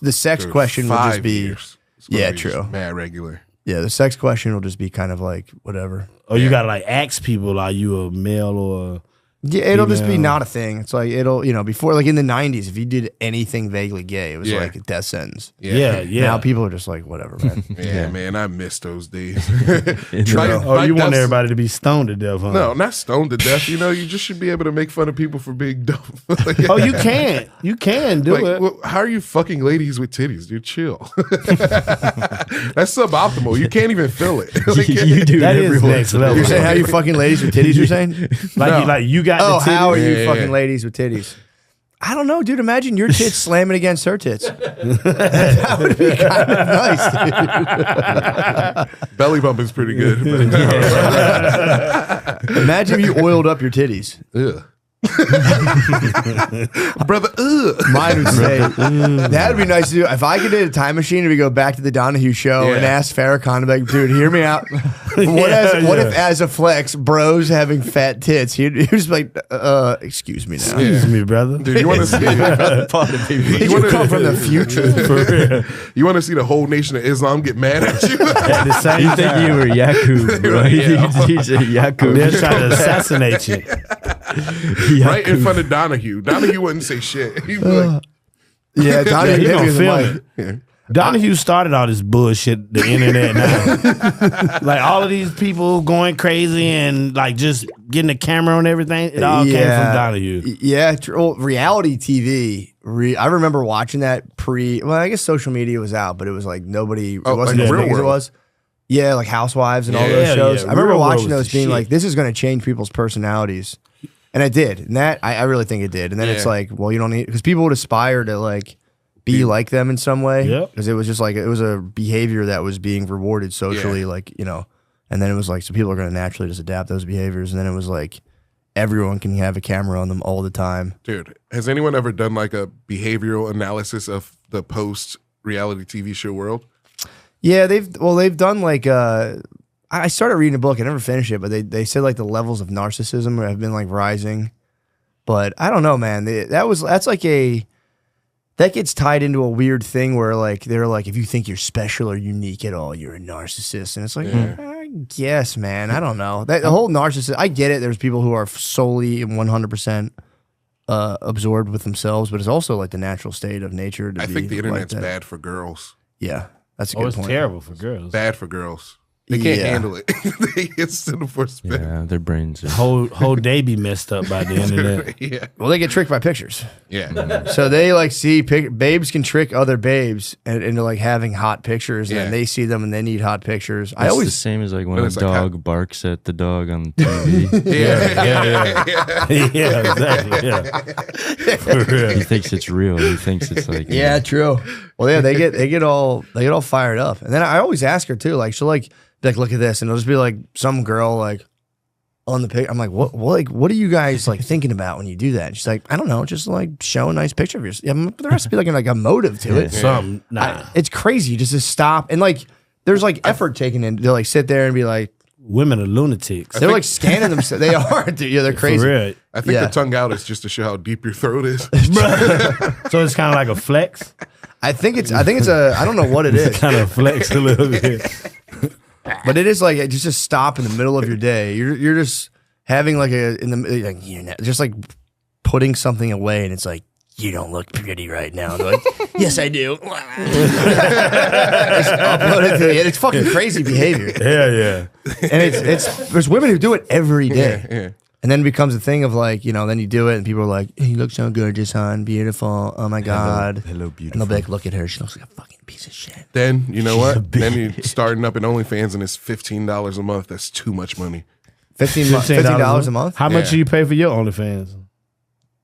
the sex question will just be true, mad regular. Yeah, the sex question will just be kind of like whatever. Or you gotta like ask people, are you a male or a yeah, it'll just be not a thing. It's like it'll, before like in the 90s, if you did anything vaguely gay, it was like a death sentence. Yeah. Now people are just like, whatever, man. Man, I miss those days. You want everybody to be stoned to death, huh? No, not stoned to death. You just should be able to make fun of people for being dumb. Oh, you can. You can do it. Well, how are you fucking ladies with titties, dude? Chill. That's suboptimal. You can't even feel it. You do that it is next level. You're saying how you fucking ladies with titties, you're saying? Like you got the titties. How are you fucking ladies with titties? I don't know, dude. Imagine your tits slamming against her tits. That would be kind of nice, dude. Belly bumping's pretty good. Imagine if you oiled up your titties. Ugh. Brother, mine would say that would be nice to do. If I could get a time machine and we go back to the Donahue show and ask Farrakhan, like, dude, hear me out. What if, as a flex, bros having fat tits? He was like, excuse me now. Excuse me, brother. Dude, you want to see? You come from the future. You want to see the whole nation of Islam get mad at you? At the same You think you were Yakub, bro? You said Yakub. They're trying to assassinate you. Right in front of Donahue. Donahue wouldn't say shit. He'd be like, yeah, Donahue he hit me gonna with the film mic. it. Donahue started all this bullshit, the internet now. Like all of these people going crazy and like just getting a camera on everything. It all came from Donahue. Yeah, reality TV. I remember watching that well, I guess social media was out, but it was like nobody, it wasn't like as Real big as it World. was. Yeah, like Housewives and all Yeah, those shows. yeah. I remember Real World watching was those the being shit. like, this is going to change people's personalities. And it did. And that, I really think it did. And then it's like, well, you don't need, because people would aspire to like be like them in some way. Yep. Because it was just like, it was a behavior that was being rewarded socially, like, and then it was like, so people are going to naturally just adapt those behaviors. And then it was like, everyone can have a camera on them all the time. dude, has anyone ever done like a behavioral analysis of the post reality TV show world? Yeah, they've done like I started reading a book, I never finished it, but they said like the levels of narcissism have been like rising. But I don't know, man. That gets tied into a weird thing where like they're like, if you think you're special or unique at all, you're a narcissist. And it's like, I guess, man. I don't know. The whole narcissist, I get it. There's people who are solely 100% absorbed with themselves, but it's also like the natural state of nature. I think the internet's bad for girls. Yeah, that's a good point. It's terrible for girls. Bad for girls. They can't handle it. They get sent for a spin. Yeah, their brains. Whole day be messed up by the internet. Yeah. Well, they get tricked by pictures. Yeah. So they like see babes can trick other babes into like having hot pictures, and then they see them and they need hot pictures. It's the same as like when a dog barks at the dog on the TV. Yeah, exactly. Yeah. For real. He thinks it's real. He thinks it's like true. Well, yeah, they get all fired up, and then I always ask her too. Like she'll like look at this, and it'll just be like some girl like on the pic. I'm like, what are you guys like thinking about when you do that? And she's like, I don't know, just like show a nice picture of yourself. Yeah, but there has to be like a motive to it. Something. It's crazy just to stop and like there's like effort taken in. They'll like sit there and be like, women are lunatics. They're like scanning themselves. They are, dude. Yeah, they're crazy. For real. I think the tongue out is just to show how deep your throat is. So it's kind of like a flex. I think it's a I don't know what it is. Kind of flex a little bit. But it is like just stop in the middle of your day. You're just having like just like putting something away, and it's like, you don't look pretty right now. They're like, yes, I do. Just upload it to it's fucking crazy behavior. Yeah. And it's there's women who do it every day. Yeah. And then it becomes a thing of like, then you do it and people are like, hey, you look so gorgeous, hon, beautiful. Oh my God. Hello, beautiful. And they'll be like, look at her. She looks like a fucking piece of shit. Then, you know what? Then you're starting up in OnlyFans and it's $15 a month. That's too much money. $15 a month? How much do you pay for your OnlyFans?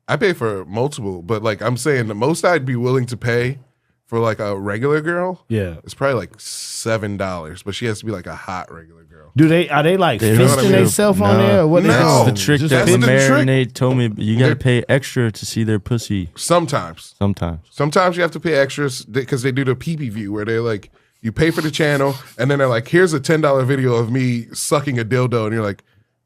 I pay for multiple, but like I'm saying, the most I'd be willing to pay for like a regular girl, it's probably like $7, but she has to be like a hot regular girl. Are they like fisting themselves on there? Or what no, the trick that Marinate told me. You got to pay extra to see their pussy. Sometimes you have to pay extras because they do the pee-pee view where they're like, you pay for the channel and then they're like, here's a $10 video of me sucking a dildo, and you're like,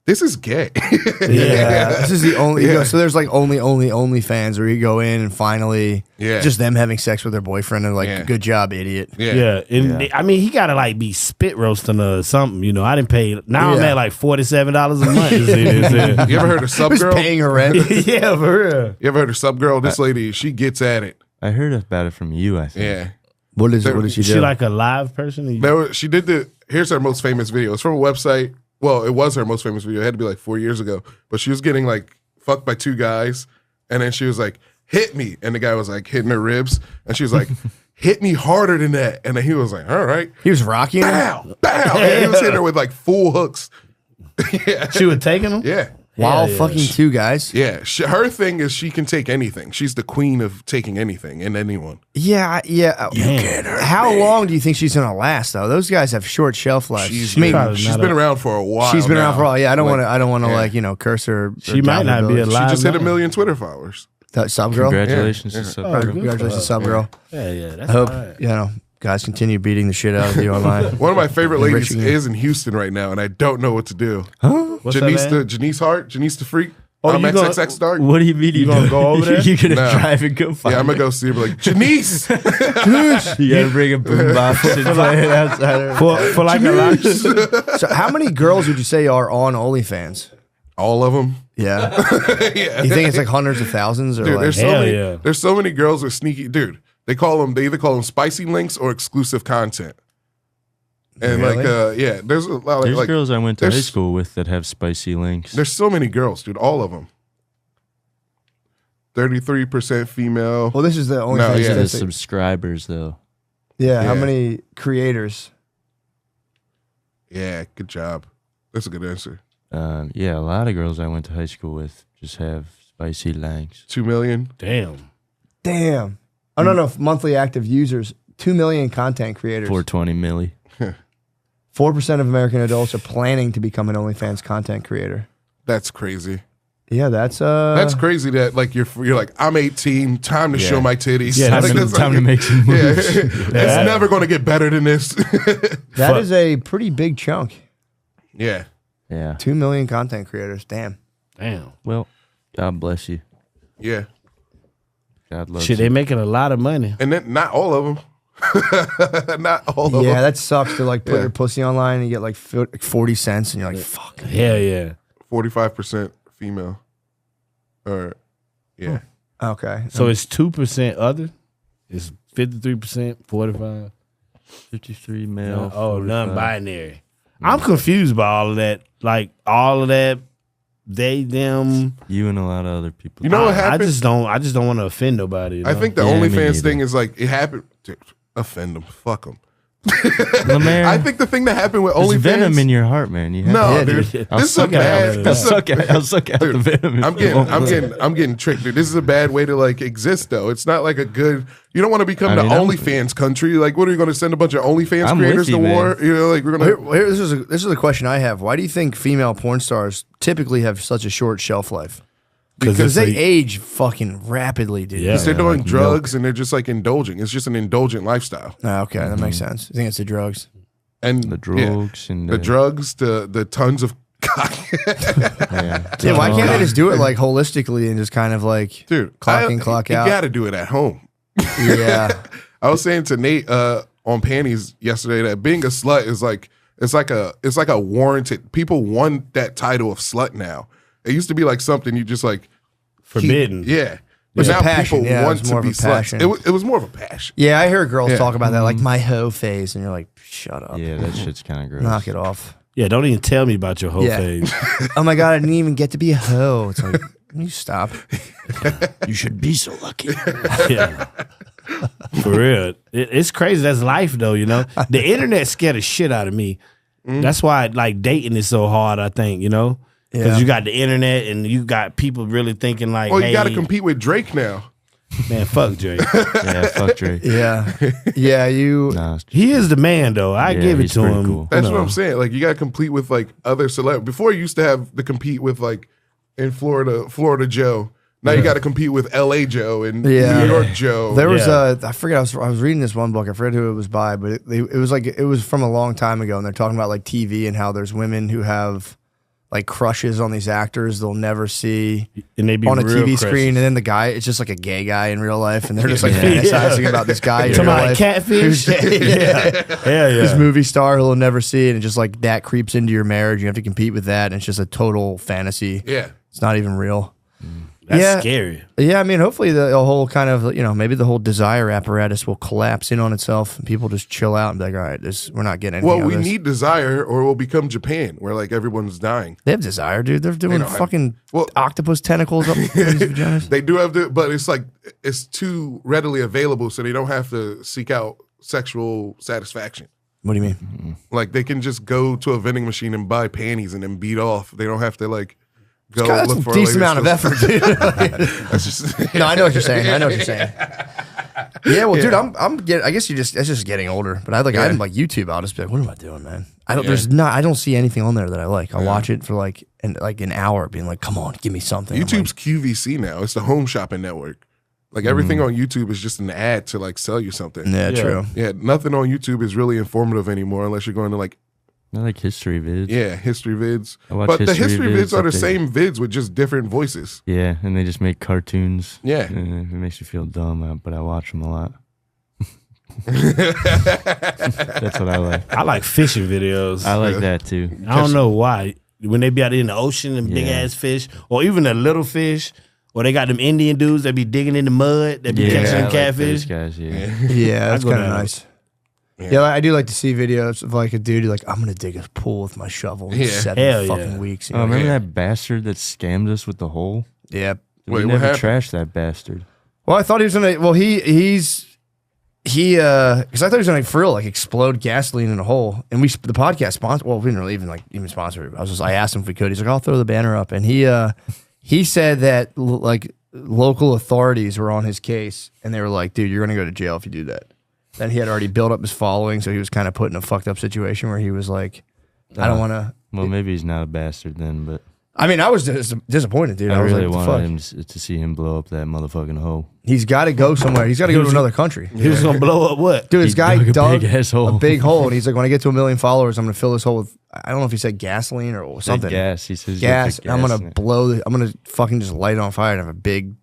this is gay. This is the only. So there's like only fans where you go in and finally, just them having sex with their boyfriend and like, good job, idiot. I mean, he gotta like be spit roasting or something. I didn't pay. Now I'm at like $47 a month. You ever heard of Sub Girl? Paying her rent. Yeah, for real. You ever heard of Sub Girl? This lady, she gets at it. I heard about it from you. I think. Yeah. What did she do? Is she like a live person? She did here's her most famous video. It's from a website. Well, it was her most famous video. It had to be like 4 years ago. But she was getting like fucked by two guys. And then she was like, hit me. And the guy was like hitting her ribs. And she was like, hit me harder than that. And then he was like, all right. He was rocking her? Bow, bow. And he was hitting her with like full hooks. She was taking them? Yeah. While fucking two guys? Yeah. Her thing is she can take anything. She's the queen of taking anything and anyone. Yeah. How long do you think she's going to last, though? Those guys have short shelf life. She's been around for a while. She's been around for a while. Yeah, I don't want to curse her. She might not be alive. She just hit 1 million Twitter followers. That Sub Girl? Congratulations to Sub Girl. Congratulations, Sub Girl. Yeah. That's I hope, guys continue beating the shit out of you online. One of my favorite ladies is in Houston right now, and I don't know what to do. Huh? Janice Hart, Janice the Freak. Oh, I'm XXX Dark. What do you mean? You gonna go over there? You gonna drive and go find I'm gonna go see her. Like Janice, you gotta bring a boombox and play it outside her. For like a lot. So, how many girls would you say are on OnlyFans? All of them. Yeah. You think it's like hundreds of thousands, or dude, like? There's so many girls with sneaky. Dude, they either call them spicy links or exclusive content. And really? there's a lot of There's girls I went to high school with that have spicy links. There's so many girls, dude. All of them. 33% female. Well, this is the only thing. The subscribers, though. Yeah, how many creators? Yeah, good job. That's a good answer. A lot of girls I went to high school with just have spicy links. 2 million. Damn. I don't know if monthly active users. 2 million content creators. 420 milli. 4% of American adults are planning to become an OnlyFans content creator. That's crazy. Yeah, that's crazy that like you're like, I'm 18, time to show my titties. Yeah, time to make some moves. It's never going to get better than this. That is a pretty big chunk. Yeah. 2 million content creators. Damn. Well, God bless you. Yeah. God loves Shit, you. they making a lot of money. And then not all of them. Not all of them. Yeah, that sucks to like put your pussy online and you get like 40 cents and you're like, fuck. Hell yeah. 45% female. Or yeah. Okay. So it's 2% other? It's 53%, 45? 53 male. Oh, non-binary. I'm confused by all of that. Like all of that, they, them. You and a lot of other people. You know what happened? I just don't want to offend nobody. You know? I think the OnlyFans thing is like it happened. Dude, offend them. Fuck them. I think the thing that happened with OnlyFans. Venom in your heart, man. You have dude. This is a bad. I'll suck out the venom. I'm getting tricked, dude. This is a bad way to like exist, though. It's not like a good. You don't want to become the OnlyFans country. Like, what are you going to send a bunch of OnlyFans creators to war? You know, like we're gonna. This is a question I have. Why do you think female porn stars typically have such a short shelf life? Because they age fucking rapidly, dude. Because they're doing drugs and they're just like indulging. It's just an indulgent lifestyle. Oh, okay, that makes sense. I think it's the drugs. And the drugs and the drugs, the tons of cock. Yeah, why can't they just do it like holistically and just kind of like clock in, clock out? You got to do it at home. Yeah. I was saying to Nate on Panties yesterday that being a slut is like it's like a warranted. People want that title of slut now. It used to be like something you just like forbidden. But now passion. people want to be sluts. It was more of a passion. Yeah, I hear girls talk about that, like my hoe phase, and you're like, shut up. Yeah, that shit's kind of gross. Knock it off. Yeah, don't even tell me about your hoe phase. Oh my God, I didn't even get to be a hoe. It's like, can you stop? You should be so lucky. Yeah. For real. It's crazy. That's life, though, you know? The internet scared the shit out of me. That's why, like, dating is so hard, I think, you know? Because you got the internet and you got people really thinking like, you got to compete with Drake now. Man, fuck Drake. Yeah, fuck Drake. Yeah, he is the man, though. I give it to him. Cool. That's what I'm saying. Like, you got to compete with like other celebrities. Before, you used to have to compete with like in Florida Joe. Now you got to compete with LA Joe and New York Joe. There was I forget. I was reading this one book. I forget who it was by, but it was from a long time ago, and they're talking about like TV and how there's women who have like crushes on these actors they'll never see and they be on a TV crushes. screen, and then the guy, it's just like a gay guy in real life, and they're just like fantasizing about this guy in real life. Catfish? This movie star who will never see it, and just like that creeps into your marriage. You have to compete with that, and it's just a total fantasy. Yeah. It's not even real. That's scary. Yeah, I mean, hopefully the whole kind of, maybe the whole desire apparatus will collapse in on itself and people just chill out and be like, all right, we're not getting anything Well, out of we this. need desire or we'll become Japan where like everyone's dying. They have desire, dude. They're doing fucking octopus tentacles up these vaginas. They do have but it's like, it's too readily available so they don't have to seek out sexual satisfaction. What do you mean? Like they can just go to a vending machine and buy panties and then beat off. They don't have to like go That's look a for decent amount of effort, dude. That's just, No, I know what you're saying. Yeah, well, dude, I'm getting. I guess it's just getting older. But I'm like YouTube. I'll just be like, what am I doing, man? I don't see anything on there that I like. I'll watch it for like an hour, being like, come on, give me something. YouTube's QVC now. It's the home shopping network. Like everything on YouTube is just an ad to like sell you something. Yeah, true. Yeah, nothing on YouTube is really informative anymore unless you're going to like. I like history vids. Yeah, history vids. But the history vids are the same vids with just different voices. Yeah, and they just make cartoons. Yeah. And it makes you feel dumb, but I watch them a lot. That's what I like. I like fishing videos. I like that too. I don't know why. When they be out in the ocean and big ass fish, or even the little fish, or they got them Indian dudes that be digging in the mud, that be catching them catfish. Like those guys, yeah, that's kind of nice. Yeah, I do like to see videos of like a dude like, I'm gonna dig a pool with my shovel in 7 fucking weeks. You know? Remember that bastard that scammed us with the hole? Yeah. We never trashed that bastard. Well, I thought he was gonna. Well, because I thought he was gonna for real like explode gasoline in a hole. And the podcast sponsor. Well, we didn't really even sponsor it. I asked him if we could. He's like, I'll throw the banner up, and he said that like local authorities were on his case, and they were like, dude, you're gonna go to jail if you do that. Then he had already built up his following, so he was kind of put in a fucked up situation where he was like, I don't want to. Well, maybe he's not a bastard then, but. I mean, I was disappointed, dude. I was really like, wanted him to see him blow up that motherfucking hole. He's got to go somewhere. He's got to go to another country. He was going to blow up what? Dude, this guy dug a big hole, and he's like, when I get to 1 million followers, I'm going to fill this hole with, I don't know if he said gasoline or something. Gas. He says gas. And I'm going to I'm going to fucking just light it on fire and have a big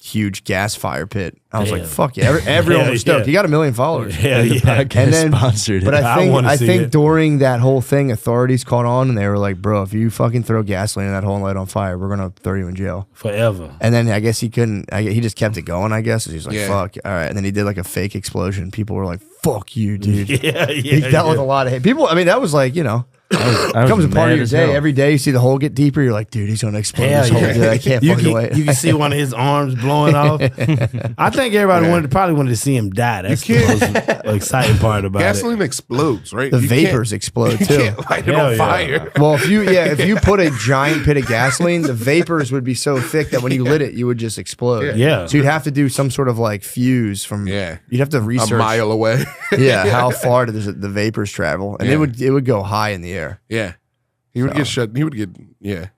huge gas fire pit. I was like, fuck yeah. Everyone was stoked. He got 1 million followers. The podcast sponsored it. But I think it. during that whole thing, authorities caught on and they were like, bro, if you fucking throw gasoline in that hole and light it on fire, we're going to throw you in jail. Forever. And then I guess he couldn't, he just kept it going, I guess. He's like, fuck. All right. And then he did like a fake explosion. People were like, fuck you, dude. He dealt with a lot of hate. People, I mean, that was like, you know, it becomes a part of your day. Every day you see the hole get deeper, you're like, dude, he's going to explode this hole. Dude, I can't fucking wait. You can see one of his arms blowing off. I think everybody probably wanted to see him die. That's the most exciting part about Gasoline explodes, right? The vapors explode too. You can't light it on fire. Well, if you put a giant pit of gasoline, the vapors would be so thick that when you lit it, you would just explode. Yeah. So you'd have to do some sort of like fuse from. Yeah. You'd have to research a mile away. How far does the vapors travel, and it would go high in the air. Yeah. He would get shut. He would get They'd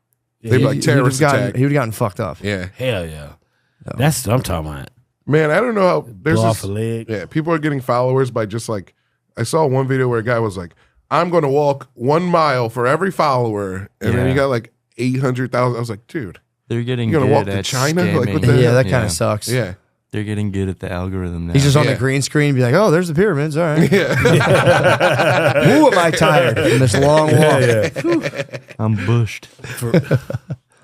be like terrorist attack. He would have gotten fucked up. Yeah. Hell yeah. That's what I'm talking about. Man, I don't know how there's off a leg. Yeah, people are getting followers by just like I saw one video where a guy was like, I'm gonna walk 1 mile for every follower, and then he got like 800,000. I was like, dude, they're getting you're gonna walk to China? Like, what the hell? That kind of sucks. Yeah. They're getting good at the algorithm now. He's just on the green screen, be like, "Oh, there's the pyramids. All right." Yeah. Who am I tired in this long walk? I'm bushed.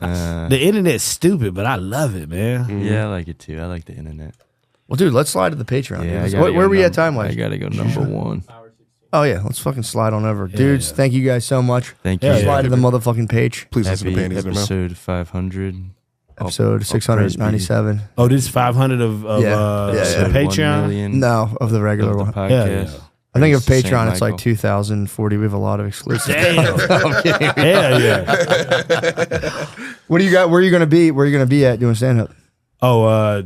The internet's stupid, but I love it, man. Yeah, I like it too. I like the internet. Well, dude, let's slide to the Patreon. Yeah, where are we at time wise? I gotta go number 1. Oh yeah, let's fucking slide on over, dudes. Thank you guys so much. Thank you. Slide to the motherfucking page. Please listen to Panties in Their Mouth. Episode 500. Episode 697. Oh, this is 500 of the Patreon? No, of the regular one. Podcast. I think of Patreon, it's like 2,040. We have a lot of exclusive. Damn. What do you got? Where are you gonna be? Where are you gonna be at doing stand up? Oh,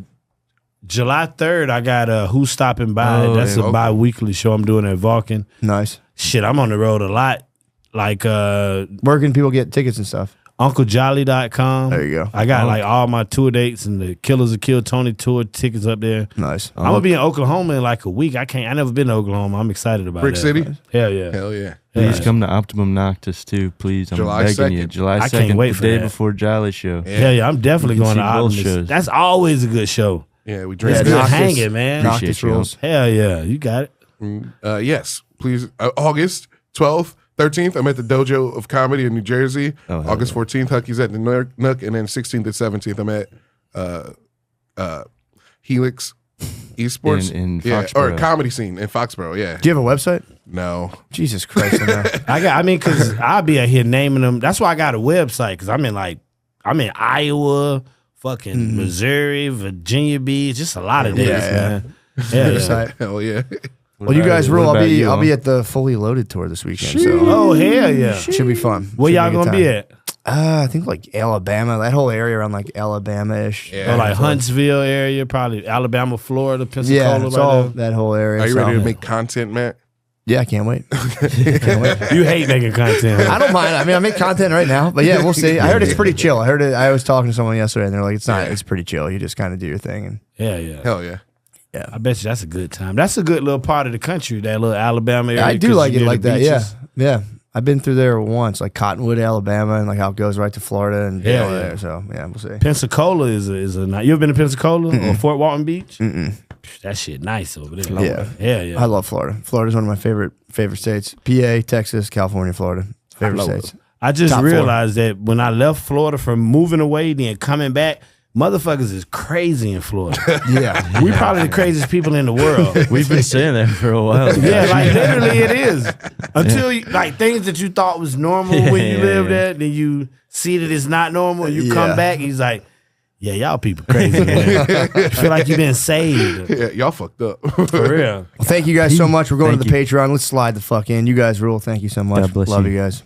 July 3rd, I got Who's Stopping By. That's a bi-weekly show I'm doing at Vulcan. Nice. Shit, I'm on the road a lot. Like where can people get tickets and stuff? UncleJolly.com. There you go. I got like all my tour dates and the Killers of Kill Tony tour tickets up there. Nice. I'm gonna be in Oklahoma in like a week. I never been to Oklahoma. I'm excited about Brick that. City? Hell yeah. Hell yeah. Please come to Optimum Noctis too, please. I'm July begging 2nd. you. July 2nd, I can't wait the for day that. before Jolly show. Hell yeah, I'm definitely You can going to see both Optimus. shows. That's always a good show. Yeah, we drink. It's good Noctis. hanging, man. Noctis rules. Hell yeah, you got it. Yes, please. August 12th, 13th, I'm at the Dojo of Comedy in New Jersey. August 14th, Hucky's at the Nook, and then 16th and 17th, I'm at Helix Esports in Foxborough. or Comedy Scene in Foxborough. Yeah. Do you have a website? No. Jesus Christ! Because I'll be out here naming them. That's why I got a website, because I'm in Iowa, fucking Missouri, Virginia Beach, just a lot of days, man. Yeah. Hell yeah. Well, you guys rule. I'll be at the Fully Loaded tour this weekend. So Oh hell yeah! should be fun. Where y'all gonna be at? I think like Alabama, that whole area around like Alabama-ish. Yeah. Or like Huntsville area, probably Alabama, Florida, Pensacola. Yeah, it's all that whole area. Are you ready to make content, Matt? Yeah, I can't wait. You hate making content. I don't mind. I mean, I make content right now, but yeah, we'll see. I heard it's pretty chill. I was talking to someone yesterday, and they're like, it's pretty chill. You just kind of do your thing. And Yeah. Hell yeah. yeah, I bet you that's a good time. That's a good little part of the country, that little Alabama area. I do 'cause like you it near like the that. Yeah, beaches. yeah. I've been through there once, like Cottonwood, Alabama, and like how it goes right to Florida and Yeah. there. So yeah, we'll see. Pensacola is a nice. You ever been to Pensacola or Fort Walton Beach? That shit nice over there. Yeah. I love Florida. Florida's one of my favorite states. PA, Texas, California, Florida. Favorite states. I just Top 4. realized that when I left Florida from moving away, then coming back, motherfuckers is crazy in Florida. Yeah. We probably the craziest people in the world. We've been saying that for a while. Yeah, like literally it is. Until you, like things that you thought was normal when you lived there, then you see that it's not normal. You come back, he's like, yeah, y'all people crazy, man. You feel like you've been saved. Yeah, y'all fucked up. For real. Well, thank you guys so much. We're going to the Thank Patreon. Let's slide the fuck in. You guys rule. Thank you so much. God bless Love you. you guys.